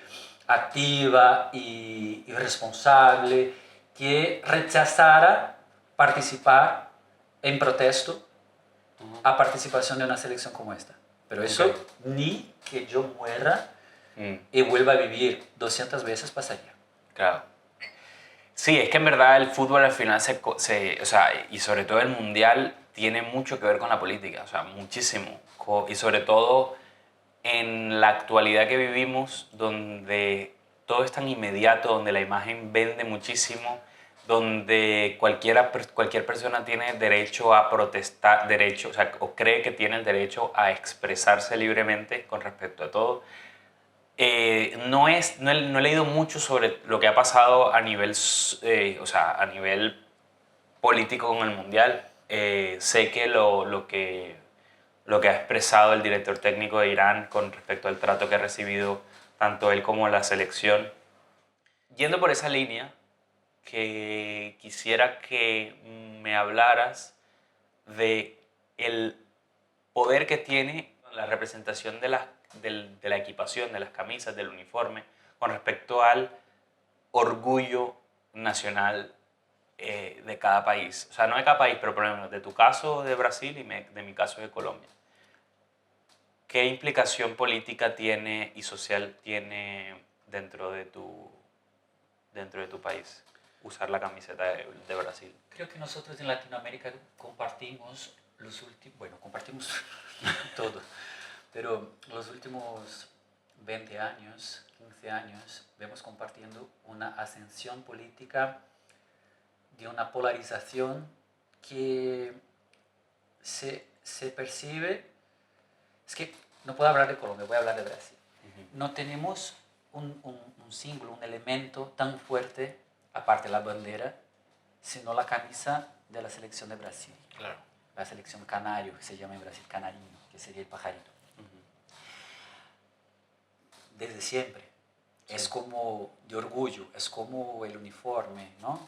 activa y responsable que rechazara participar en protesto a participación de una selección como esta. Pero eso ni que yo muera y vuelva a vivir 200 veces pasaría. Claro. Sí, es que en verdad el fútbol al final o sea, y sobre todo el mundial tiene mucho que ver con la política, o sea, muchísimo. Y sobre todo en la actualidad que vivimos, donde todo es tan inmediato, donde la imagen vende muchísimo, donde cualquier persona tiene derecho a protestar, o sea, o cree que tiene el derecho a expresarse libremente con respecto a todo. No he leído mucho sobre lo que ha pasado a nivel, o sea, a nivel político con el Mundial. Sé que lo que ha expresado el director técnico de Irán con respecto al trato que ha recibido tanto él como la selección. Yendo por esa línea, que quisiera que me hablaras de el poder que tiene la representación de la equipación, de las camisas, del uniforme, con respecto al orgullo nacional de cada país. O sea, no de cada país, pero por ejemplo, de tu caso de Brasil y de mi caso de Colombia. ¿Qué implicación política tiene y social tiene dentro de tu país usar la camiseta de Brasil? Creo que nosotros en Latinoamérica compartimos compartimos todo, pero los últimos 20 años, 15 años, vemos compartiendo una ascensión política de una polarización que se percibe. Es que no puedo hablar de Colombia, voy a hablar de Brasil. No tenemos un símbolo, un elemento tan fuerte, aparte de la bandera, sino la camisa de la selección de Brasil. Claro. La selección canario, que se llama en Brasil canarino, que sería el pajarito. Desde siempre. Sí. Es como de orgullo, es como el uniforme, ¿no?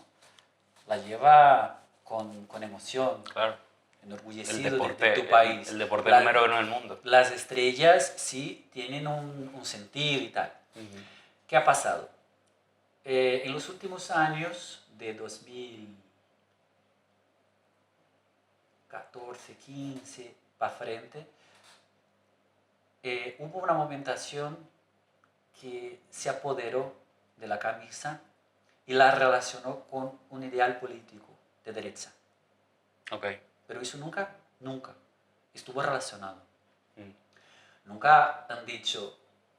La lleva con emoción. Claro. Enorgullecido de tu país. El deporte número uno del mundo. Las estrellas sí tienen un sentido y tal. ¿Qué ha pasado? En los últimos años, de 2014, 15 para frente, hubo una movimentación que se apoderó de la camisa y la relacionó con un ideal político de derecha. Okay. Pero eso nunca estuvo relacionado. Nunca han dicho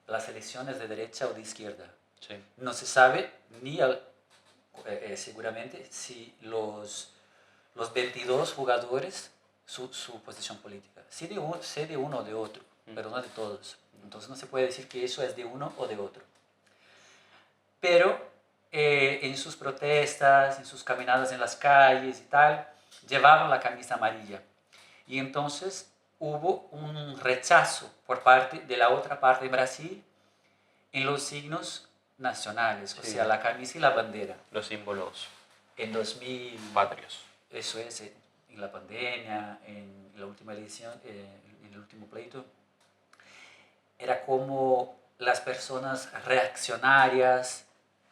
las elecciones de derecha o de izquierda. Sí. No se sabe ni seguramente si los 22 jugadores su posición política. Sí de uno o de otro, pero no de todos. Entonces no se puede decir que eso es de uno o de otro. Pero en sus protestas, en sus caminadas en las calles y tal, llevaban la camisa amarilla. Y entonces hubo un rechazo por parte de la otra parte de Brasil en los signos nacionales, o sea, la camisa y la bandera. Los símbolos en 2000 patrios. Eso es, en la pandemia, en la última elección, en el último pleito, era como las personas reaccionarias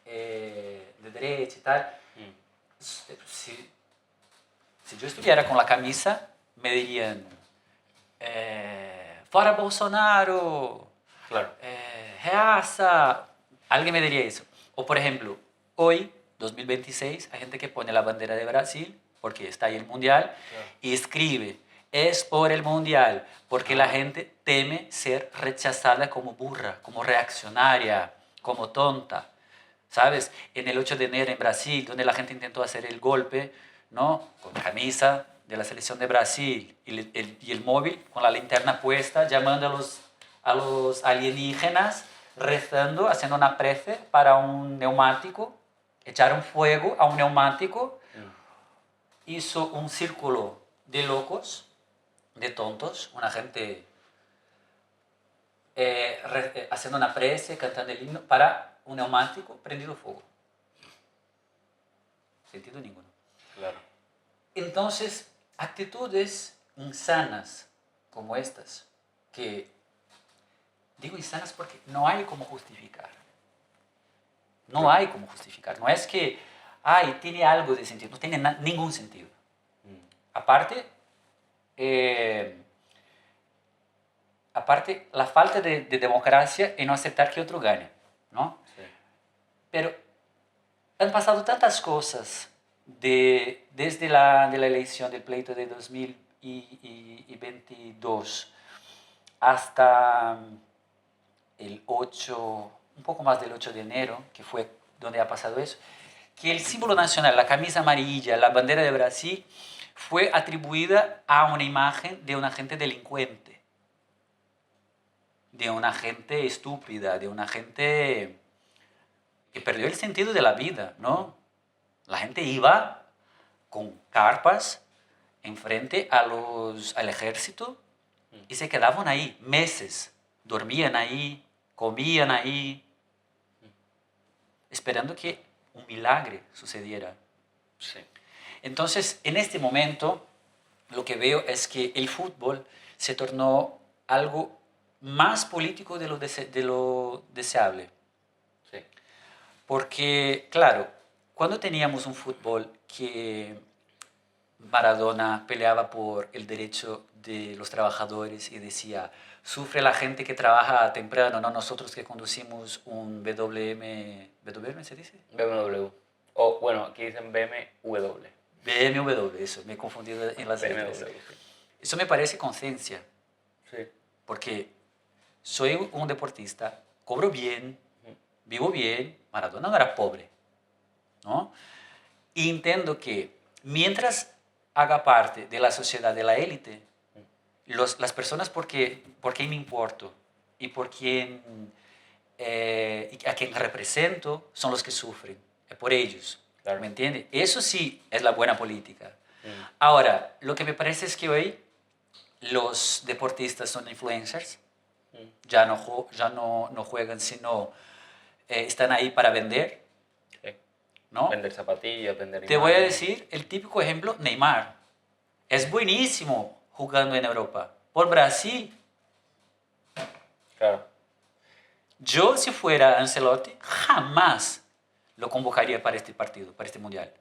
de derecha y tal, si yo estuviera con la camisa, me dirían, ¡Fora Bolsonaro! Claro. ¡Reaça! Alguien me diría eso. O por ejemplo, hoy, 2026, hay gente que pone la bandera de Brasil porque está ahí el Mundial y escribe, es por el Mundial, porque la gente teme ser rechazada como burra, como reaccionaria, como tonta. ¿Sabes? En el 8 de enero en Brasil, donde la gente intentó hacer el golpe, ¿no? Con camisa de la selección de Brasil y el móvil con la linterna puesta, llamando a los alienígenas, rezando, haciendo una prece para un neumático, echaron fuego a un neumático, hizo un círculo de locos, de tontos, una gente haciendo una prece, cantando el himno para un neumático prendido fuego. Sentido ninguno. Claro. Entonces, actitudes insanas como estas, que digo insanas porque no hay como justificar. No hay como justificar. No es que, ay, tiene algo de sentido. No tiene ningún sentido. Aparte, la falta de democracia en no aceptar que otro gane, ¿no? Sí. Pero han pasado tantas cosas desde la elección del pleito de 2022 hasta el 8, un poco más del 8 de enero, que fue donde ha pasado eso, que el símbolo nacional, la camisa amarilla, la bandera de Brasil, fue atribuida a una imagen de una gente delincuente, de una gente estúpida, de una gente que perdió el sentido de la vida, ¿no? La gente iba con carpas enfrente al ejército y se quedaban ahí meses, dormían ahí, comían ahí, esperando que un milagro sucediera. Sí. Entonces, en este momento, lo que veo es que el fútbol se tornó algo más político de lo deseable. Sí. Porque, claro, cuando teníamos un fútbol que Maradona peleaba por el derecho de los trabajadores y decía, sufre la gente que trabaja temprano, no nosotros que conducimos un ¿WM se dice? BMW. O bueno, aquí dicen BMW. BMW, eso, me he confundido en las letras. BMW. Eso me parece conciencia, Sí. porque soy un deportista, cobro bien, vivo bien, Maradona no era pobre, ¿no? Y entiendo que mientras haga parte de la sociedad de la élite, las personas por quien me importo y por quien, a quien represento son los que sufren, es por ellos, Claro. ¿me entiendes? Eso sí es la buena política. Ahora, lo que me parece es que hoy los deportistas son influencers, ya no juegan, sino están ahí para vender, Sí. ¿no? Vender zapatillas, vender Te voy a imágenes. decir el típico ejemplo, Neymar. Es buenísimo jugando en Europa. Por Brasil, Claro. yo si fuera Ancelotti, jamás lo convocaría para este partido, para este mundial.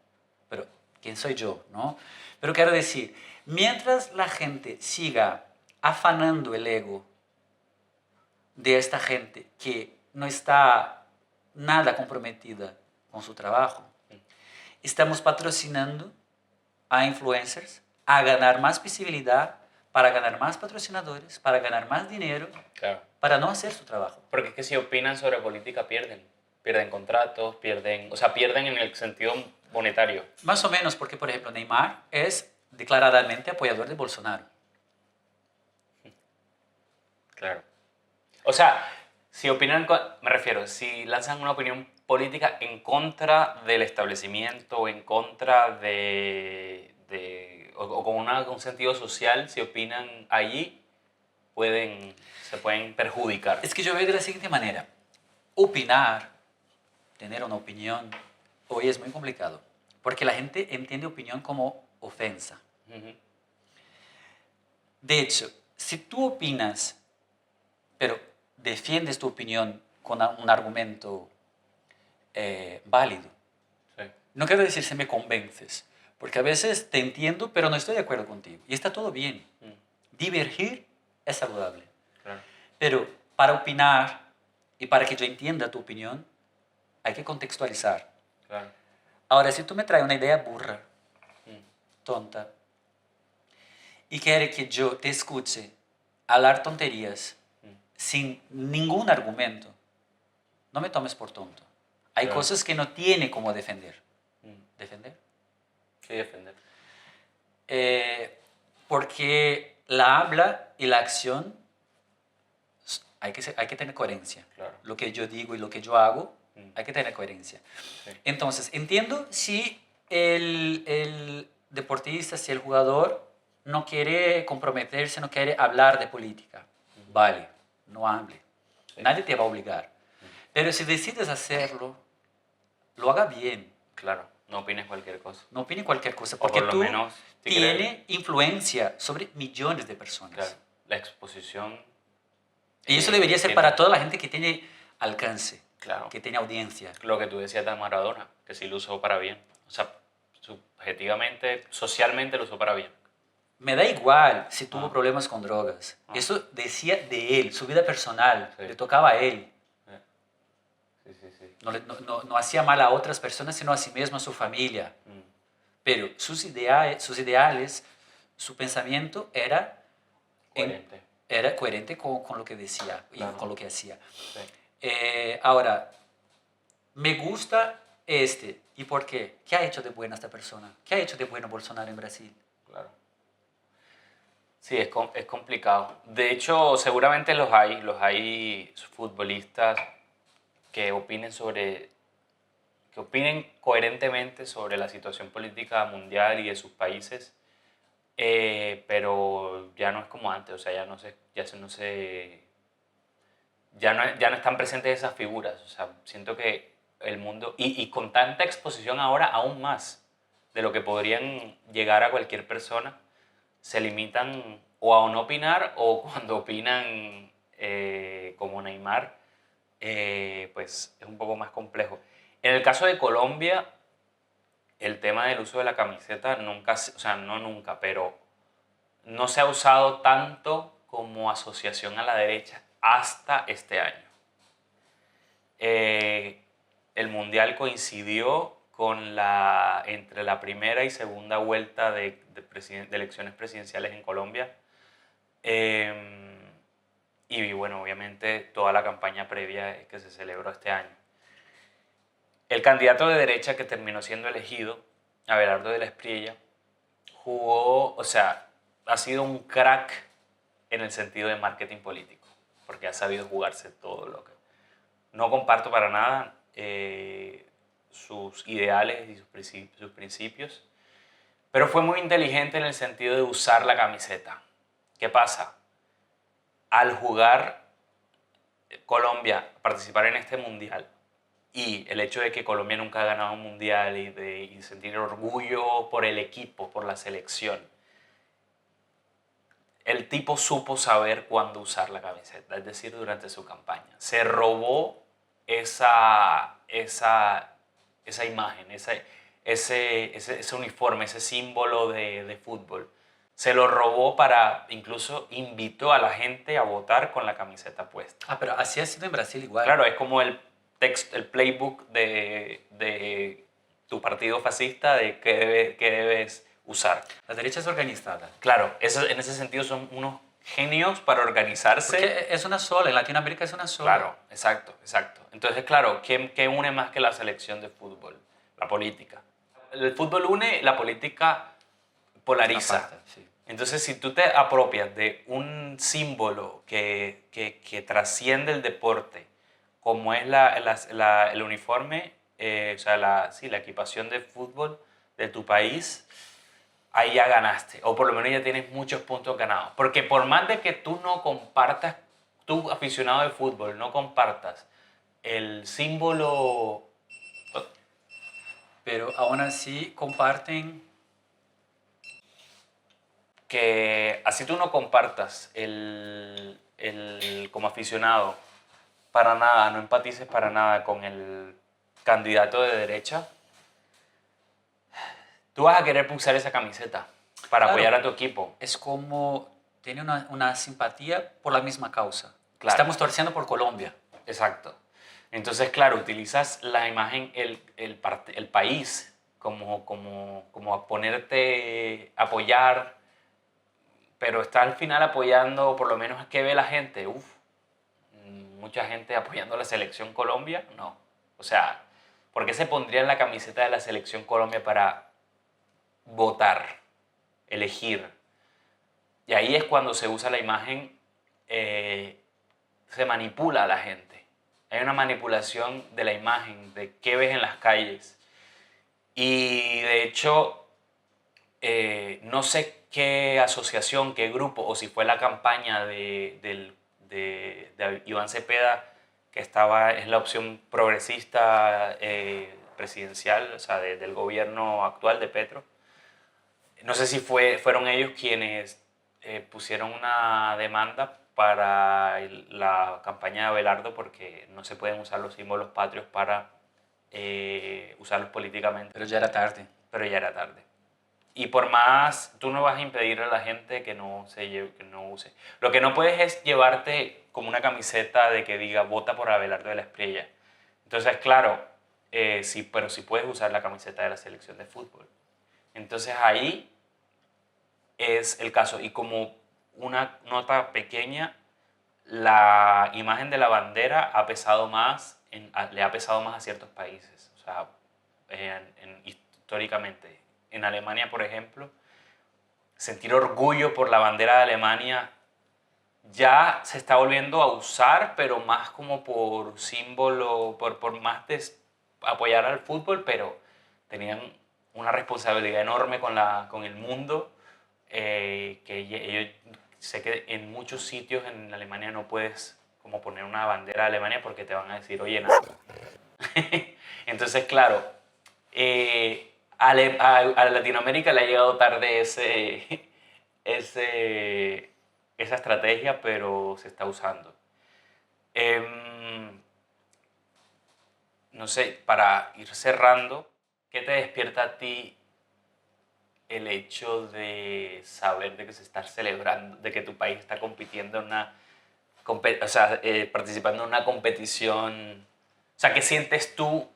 Pero, ¿quién soy yo, no? Pero quiero decir, mientras la gente siga afanando el ego de esta gente que no está nada comprometida con su trabajo, estamos patrocinando a influencers a ganar más visibilidad, para ganar más patrocinadores, para ganar más dinero, Claro. para no hacer su trabajo. Porque es que si opinan sobre política pierden. Pierden contratos, pierden... O sea, pierden en el sentido monetario. Más o menos porque, por ejemplo, Neymar es declaradamente apoyador de Bolsonaro. Claro. O sea, si opinan... Me refiero, si lanzan una opinión política en contra del establecimiento o en contra o con un sentido social, si opinan allí, se pueden perjudicar. Es que yo veo de la siguiente manera. Opinar, tener una opinión, hoy es muy complicado. Porque la gente entiende opinión como ofensa. Ujú. De hecho, si tú opinas, pero defiendes tu opinión con un argumento válido, Sí. no quiero decir si me convences, porque a veces te entiendo, pero no estoy de acuerdo contigo. Y está todo bien. Divergir es saludable. Claro. Pero para opinar y para que yo entienda tu opinión, hay que contextualizar. Claro. Ahora, si tú me traes una idea burra, tonta, y quieres que yo te escuche hablar tonterías sin ningún argumento, no me tomes por tonto. Hay Claro. cosas que no tiene como defender. ¿Defender? Sí, defender. Porque la habla y la acción hay que tener coherencia. Claro. Lo que yo digo y lo que yo hago, hay que tener coherencia. Sí. Entonces, entiendo si el deportista, si el jugador no quiere comprometerse, no quiere hablar de política. Vale, no hable. Sí. Nadie te va a obligar. Pero si decides hacerlo, lo haga bien. Claro, no opines cualquier cosa. No opine cualquier cosa, O porque por lo tú menos, si tienes influencia sobre millones de personas. Claro, la exposición. Y eso debería ser tiene- para toda la gente que tiene alcance, Claro. que tiene audiencia. Lo que tú decías de Maradona, que sí lo usó para bien. O sea, subjetivamente, socialmente lo usó para bien. Me da igual si tuvo Ah. problemas con drogas. Ah. Eso decía de él, su vida personal, Sí. le tocaba a él. Sí, sí, sí. No hacía mal a otras personas, sino a sí mismo, a su familia. Pero sus ideales, su pensamiento era Coherente. era coherente con lo que decía y Claro. con lo que hacía. Sí. Ahora, me gusta este. ¿Y por qué? ¿Qué ha hecho de buena esta persona? ¿Qué ha hecho de bueno Bolsonaro en Brasil? Claro. Sí, es complicado. De hecho, seguramente los hay futbolistas que opinen que opinen coherentemente sobre la situación política mundial y de sus países, pero ya no es como antes, o sea, ya no están presentes esas figuras, o sea, siento que el mundo, y con tanta exposición ahora aún más de lo que podrían llegar a cualquier persona, se limitan o a no opinar o cuando opinan como Neymar, pues es un poco más complejo. En el caso de Colombia, el tema del uso de la camiseta nunca, o sea, no nunca, pero no se ha usado tanto como asociación a la derecha hasta este año. El Mundial coincidió entre la primera y segunda vuelta de elecciones presidenciales en Colombia. Y bueno, obviamente toda la campaña previa que se celebró este año. El candidato de derecha que terminó siendo elegido, Abelardo de la Espriella, jugó, o sea, ha sido un crack en el sentido de marketing político, porque ha sabido jugarse todo lo que... No comparto para nada sus ideales y sus principios, pero fue muy inteligente en el sentido de usar la camiseta. ¿Qué pasa? Al jugar Colombia, participar en este mundial, y el hecho de que Colombia nunca ha ganado un mundial y sentir orgullo por el equipo, por la selección, el tipo supo saber cuándo usar la camiseta, es decir, durante su campaña. Se robó esa imagen, ese uniforme, ese símbolo de fútbol. Se lo robó incluso invitó a la gente a votar con la camiseta puesta. Ah, pero así ha sido en Brasil igual. Claro, es como el playbook de tu partido fascista de qué debes usar. La derecha es organizada. Claro, en ese sentido son unos genios para organizarse. Porque es una sola, en Latinoamérica es una sola. Claro, exacto. Entonces, claro, ¿qué une más que la selección de fútbol? La política. El fútbol une, la política polariza. Aparte, sí. Entonces, si tú te apropias de un símbolo que trasciende el deporte, como es el uniforme, o sea, la equipación de fútbol de tu país, ahí ya ganaste, o por lo menos ya tienes muchos puntos ganados. Porque por más de que tú no compartas, tú aficionado de fútbol, no compartas el símbolo... Pero aún así comparten... Que así tú no compartas como aficionado para nada, no empatices para nada con el candidato de derecha, tú vas a querer usar esa camiseta para Claro. apoyar a tu equipo. Es como tiene una simpatía por la misma causa. Claro. Estamos torciendo por Colombia. Exacto. Entonces, claro, utilizas la imagen, el país, como a ponerte, apoyar, pero está al final apoyando, por lo menos, ¿qué ve la gente? Uf, mucha gente apoyando a la selección Colombia, no. O sea, ¿por qué se pondría en la camiseta de la selección Colombia para votar, elegir? Y ahí es cuando se usa la imagen, se manipula a la gente. Hay una manipulación de la imagen, de qué ves en las calles. Y de hecho, no sé qué asociación, qué grupo, o si fue la campaña de Iván Cepeda, que es la opción progresista presidencial, o sea, del gobierno actual de Petro. No sé si fueron ellos quienes pusieron una demanda para la campaña de Abelardo porque no se pueden usar los símbolos patrios para usarlos políticamente. Pero ya era tarde. Pero ya era tarde. Y por más, tú no vas a impedir a la gente que que no use. Lo que no puedes es llevarte como una camiseta de que diga vota por Abelardo de la Espriella. Entonces, claro, sí, pero sí puedes usar la camiseta de la selección de fútbol. Entonces ahí es el caso. Y como una nota pequeña, la imagen de la bandera ha pesado más, le ha pesado más a ciertos países. O sea, históricamente. En Alemania, por ejemplo, sentir orgullo por la bandera de Alemania ya se está volviendo a usar, pero más como por símbolo, por más de apoyar al fútbol, pero tenían una responsabilidad enorme con el mundo, que yo sé que en muchos sitios en Alemania no puedes como poner una bandera de Alemania porque te van a decir, oye, nada. Entonces, claro, a Latinoamérica le ha llegado tarde esa estrategia, pero se está usando. No sé, para ir cerrando, ¿qué te despierta a ti el hecho de saber de que se está celebrando, de que tu país está compitiendo en o sea, participando en una competición? O sea, ¿qué sientes tú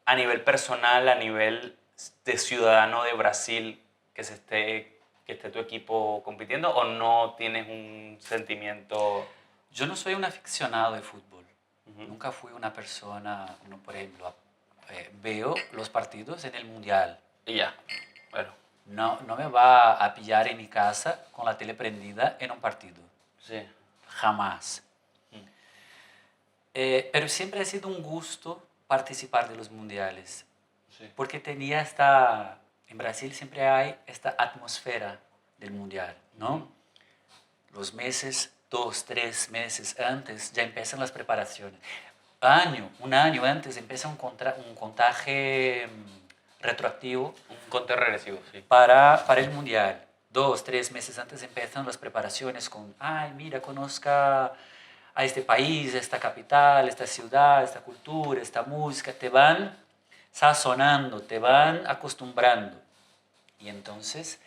a nivel personal, a nivel de ciudadano de Brasil, que esté tu equipo compitiendo, o no tienes un sentimiento? Yo no soy un aficionado de fútbol. Nunca fui una persona, no, por ejemplo, veo los partidos en el Mundial. Y ya, bueno, No, no me va a pillar en mi casa con la tele prendida en un partido. sí. Jamás. Pero siempre ha sido un gusto participar de los mundiales. Sí. Porque tenía en Brasil siempre hay esta atmósfera del mundial, ¿no? Los meses, 2, 3 meses antes, ya empiezan las preparaciones. Un año antes empieza un contaje retroactivo. Un conteo regresivo, sí. Para el mundial. 2, 3 meses antes empiezan las preparaciones con, ay, mira, conozca a este país, esta capital, esta ciudad, esta cultura, esta música. Te van sazonando, te van acostumbrando. Y entonces,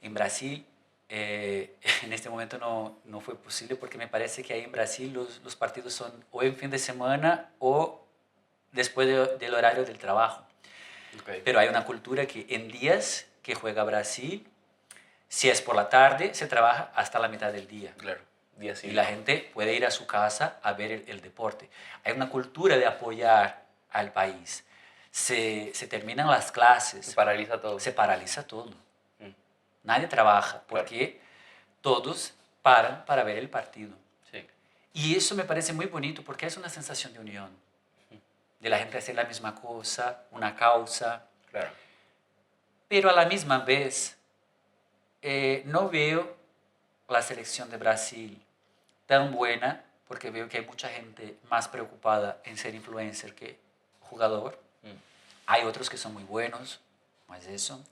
en Brasil, en este momento no fue posible porque me parece que ahí en Brasil los partidos son o en fin de semana o después del horario del trabajo. Okay. Pero hay una cultura que en días que juega Brasil, si es por la tarde, se trabaja hasta la mitad del día. Claro, día sí. Y la gente puede ir a su casa a ver el deporte. Hay una cultura de apoyar al país. Se terminan las clases. Se paraliza todo. Se paraliza todo. Nadie trabaja porque todos paran para ver el partido. Sí. Y eso me parece muy bonito porque es una sensación de unión. De la gente hacer la misma cosa, una causa. Claro. Pero a la misma vez, no veo la selección de Brasil tan buena porque veo que hay mucha gente más preocupada en ser influencer que jugador. Hay otros que son muy buenos, no es eso.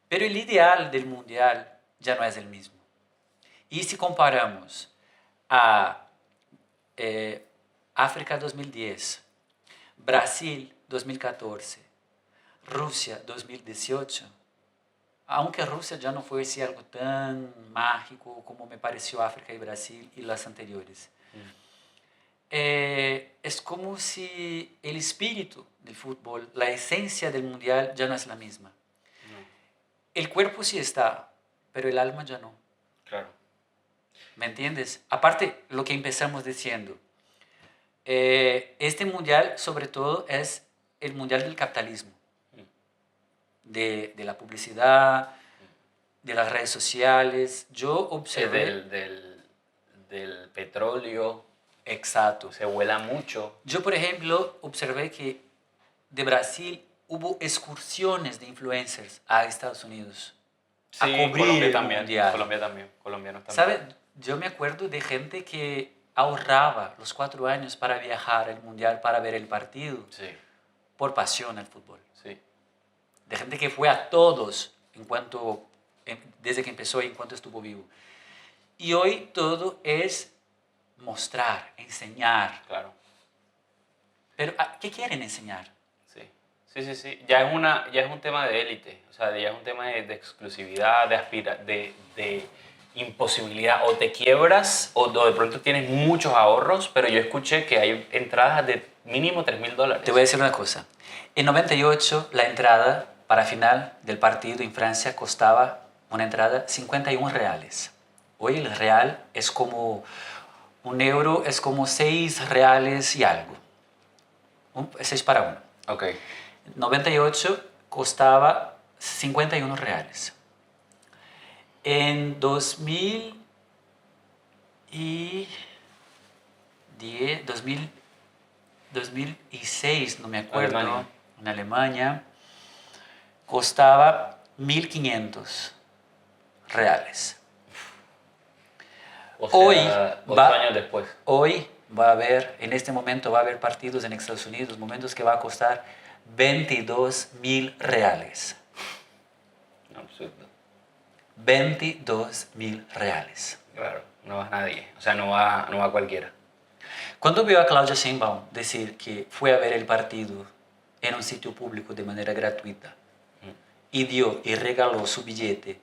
Pero el ideal del mundial ya no es el mismo. Y si comparamos a África 2010, Brasil 2014, Rusia 2018, aunque Rusia ya no fuese algo tan mágico como me pareció África y Brasil y las anteriores, Es como si el espíritu del fútbol, la esencia del mundial ya no es la misma. No, El cuerpo sí está, pero el alma ya no. claro. ¿Me entiendes? Aparte, lo que empezamos diciendo, este mundial sobre todo es el mundial del capitalismo, de la publicidad, de las redes sociales. Yo observé... Del petróleo, Exacto. se vuela mucho. Yo, por ejemplo, observé que de Brasil hubo excursiones de influencers a Estados Unidos a cubrir Colombia el también, mundial. Colombia también, colombianos también. ¿Sabes? Yo me acuerdo de gente que ahorraba los 4 años para viajar al mundial, para ver el partido, Sí, por pasión al fútbol. sí. De gente que fue a todos desde que empezó y en cuanto estuvo vivo. Y hoy todo es mostrar, enseñar. Claro. Pero ¿qué quieren enseñar? Sí, sí, sí, sí. Ya es un tema de élite, o sea, ya es un tema de exclusividad, de imposibilidad. O te quiebras o de pronto tienes muchos ahorros, pero yo escuché que hay entradas de mínimo $3.000. Te voy a decir una cosa. En 98 la entrada para final del partido en Francia costaba una entrada 51 reales. Hoy el real es como un euro, es como 6 reales y algo. 6 para 1. Ok. 98 costaba 51 reales. En 2006, no me acuerdo, Alemania. en Alemania, costaba 1.500 reales. O sea, Hoy 8 años después. Hoy va a haber, en este momento va a haber partidos en Estados Unidos, momentos que va a costar 22.000 reales. Absurdo. 22.000 reales. Claro, no va nadie, o sea, no va cualquiera. Cuando veo a Claudia Sheinbaum decir que fue a ver el partido en un sitio público de manera gratuita y dio y regaló su billete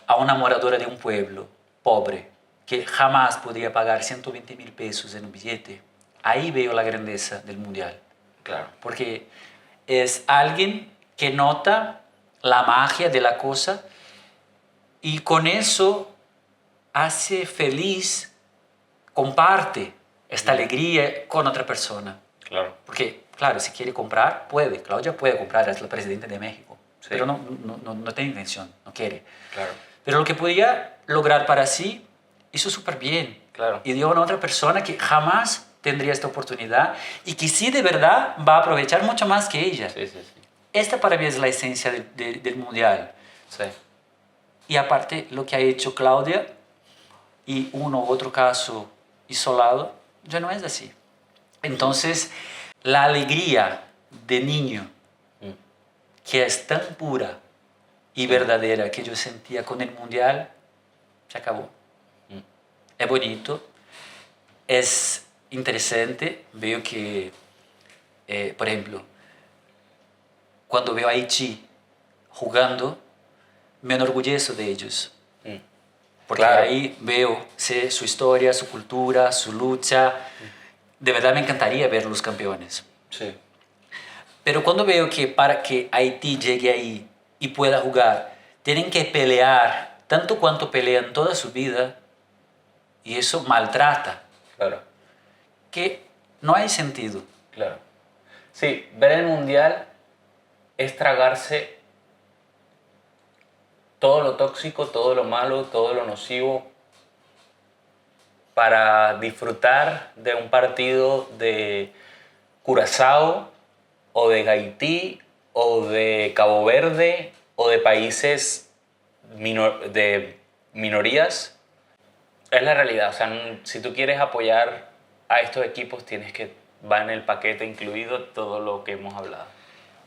a una moradora de un pueblo pobre que jamás podría pagar 120.000 pesos en un billete, ahí veo la grandeza del mundial. Claro. Porque es alguien que nota la magia de la cosa y con eso hace feliz, comparte esta alegría con otra persona. Claro. Porque, claro, si quiere comprar, puede. Claudia puede comprar, es la presidenta de México. Sí. Pero no tiene intención, no quiere. Claro. Pero lo que podía lograr para sí, hizo súper bien. Claro. Y dio a una otra persona que jamás tendría esta oportunidad y que sí de verdad va a aprovechar mucho más que ella. Sí, sí, sí. Esta para mí es la esencia del mundial. Sí. Y aparte lo que ha hecho Claudia y uno u otro caso isolado, ya no es así. Entonces, la alegría de niño, que es tan pura y verdadera que yo sentía con el mundial, se acabó. Es bonito, es interesante. Veo que, por ejemplo, cuando veo a Haití jugando, me enorgullezco de ellos. Porque Claro. ahí veo sé, su historia, su cultura, su lucha. De verdad me encantaría ver los campeones. Sí. Pero cuando veo que para que Haití llegue ahí y pueda jugar, tienen que pelear tanto cuanto pelean toda su vida, y eso maltrata, Claro. que no hay sentido. Claro. Sí, ver el mundial es tragarse todo lo tóxico, todo lo malo, todo lo nocivo para disfrutar de un partido de Curazao o de Haití o de Cabo Verde o de países de minorías. Es la realidad, o sea, si tú quieres apoyar a estos equipos tienes que va en el paquete incluido todo lo que hemos hablado.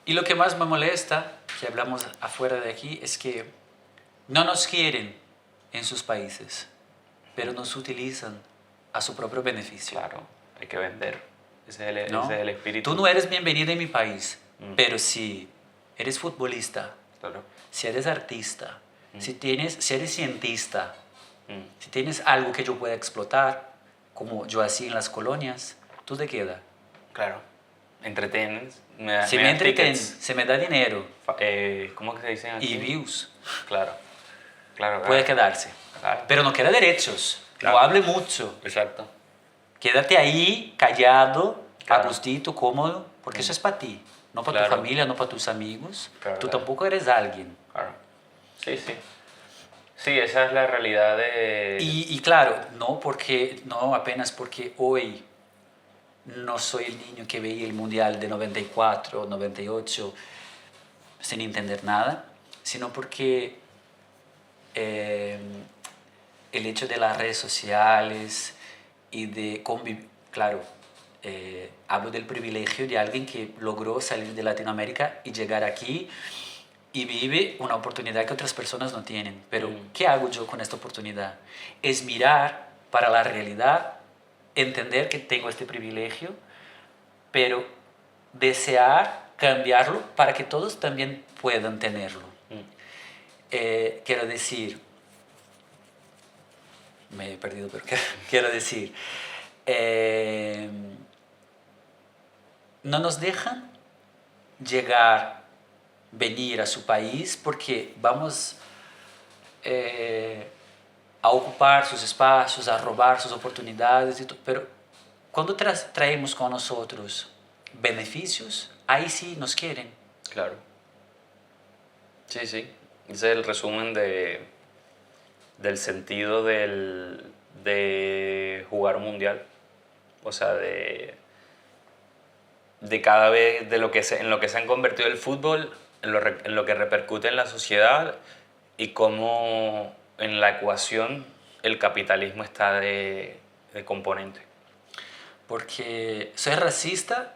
Y lo que más me molesta, que hablamos afuera de aquí, es que no nos quieren en sus países, pero nos utilizan a su propio beneficio. Claro, hay que vender. Ese ¿No? es el espíritu. Tú no eres bienvenido en mi país, pero si eres futbolista, Claro. si eres artista, si eres cientista, Mm. si tienes algo que yo pueda explotar, como yo hacía en las colonias, ¿tú te quedas? Claro. Entretienes. Si me entretienen, se me da dinero ¿Cómo que se dicen aquí? y views, Claro. Claro, puede claro. quedarse. Claro. Pero no quiera derechos, Claro. no hable mucho. Exacto. Quédate ahí, callado, Claro. a gustito, cómodo, porque eso es para ti, no para Claro. tu familia, no para tus amigos. Claro, Tú claro. tampoco eres alguien. Claro. Sí, sí. Sí, esa es la realidad de... Y claro, no apenas porque hoy no soy el niño que veía el Mundial de 94, 98 sin entender nada, sino porque el hecho de las redes sociales y de convivir, claro, hablo del privilegio de alguien que logró salir de Latinoamérica y llegar aquí y vive una oportunidad que otras personas no tienen. Pero, ¿qué hago yo con esta oportunidad? Es mirar para la realidad, entender que tengo este privilegio, pero desear cambiarlo para que todos también puedan tenerlo. Quiero decir, me he perdido, pero quiero decir, no nos dejan llegar, venir a su país porque vamos a ocupar sus espacios, a robar sus oportunidades, pero cuando traemos con nosotros beneficios, ahí sí nos quieren. Claro. Sí, sí. Ese es el resumen del sentido de jugar un mundial. O sea, de cada vez en lo que se han convertido el fútbol, en lo que repercute en la sociedad y cómo en la ecuación el capitalismo está de componente. Porque soy racista,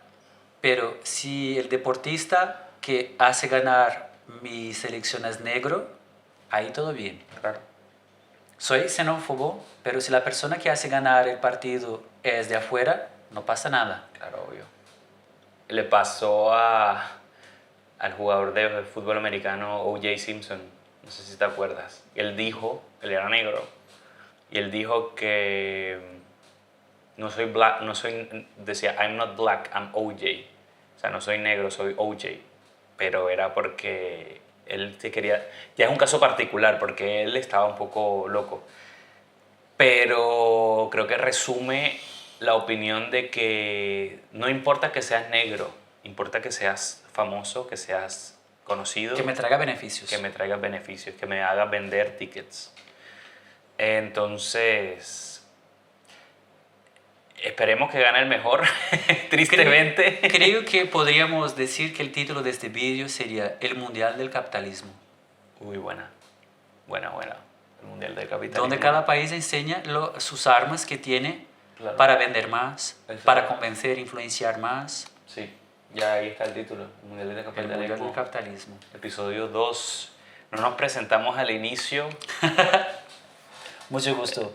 pero si el deportista que hace ganar mi selección es negro, ahí todo bien. Claro. Soy xenófobo, pero si la persona que hace ganar el partido es de afuera, no pasa nada. Claro, obvio. Le pasó al jugador de fútbol americano O.J. Simpson, no sé si te acuerdas. Él era negro, y él dijo que no soy black, decía, I'm not black, I'm O.J. O sea, no soy negro, soy O.J. Pero era porque él se quería... Ya es un caso particular, porque él estaba un poco loco. Pero creo que resume la opinión de que no importa que seas negro, importa que seas famoso, que seas conocido. Que me traiga beneficios. Que me traigas beneficios, que me hagas vender tickets. Entonces, esperemos que gane el mejor, tristemente. Creo que podríamos decir que el título de este vídeo sería El Mundial del Capitalismo. Uy, buena. El Mundial del Capitalismo. Donde cada país enseña sus armas que tiene, claro, para vender más, exacto, para convencer, influenciar más. Sí, ya ahí está el título, el Mundial del Capitalismo. El Mundial del Capitalismo. Episodio 2. No nos presentamos al inicio. Mucho gusto.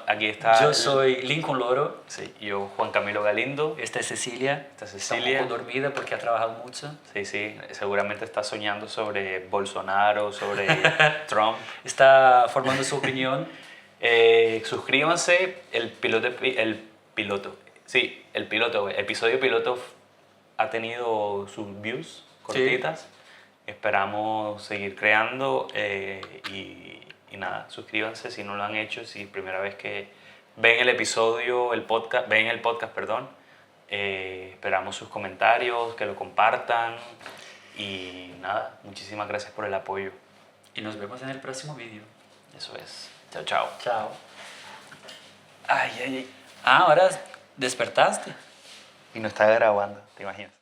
Aquí está... Yo soy Lincoln Loro. Sí, yo Juan Camilo Galindo. Esta es Cecilia. Esta es Está Cecilia. un poco dormida porque ha trabajado mucho. Sí, sí, seguramente está soñando sobre Bolsonaro, sobre Trump. Está formando su opinión. Suscríbanse, episodio piloto ha tenido sus views cortitas. Sí. Esperamos seguir creando y nada, suscríbanse si no lo han hecho, si es primera vez que ven el podcast, perdón. Esperamos sus comentarios, que lo compartan y nada, muchísimas gracias por el apoyo. Y nos vemos en el próximo vídeo. Eso es. Chao, chao. Chao. Ay. Ahora despertaste. Y no está grabando, ¿te imaginas?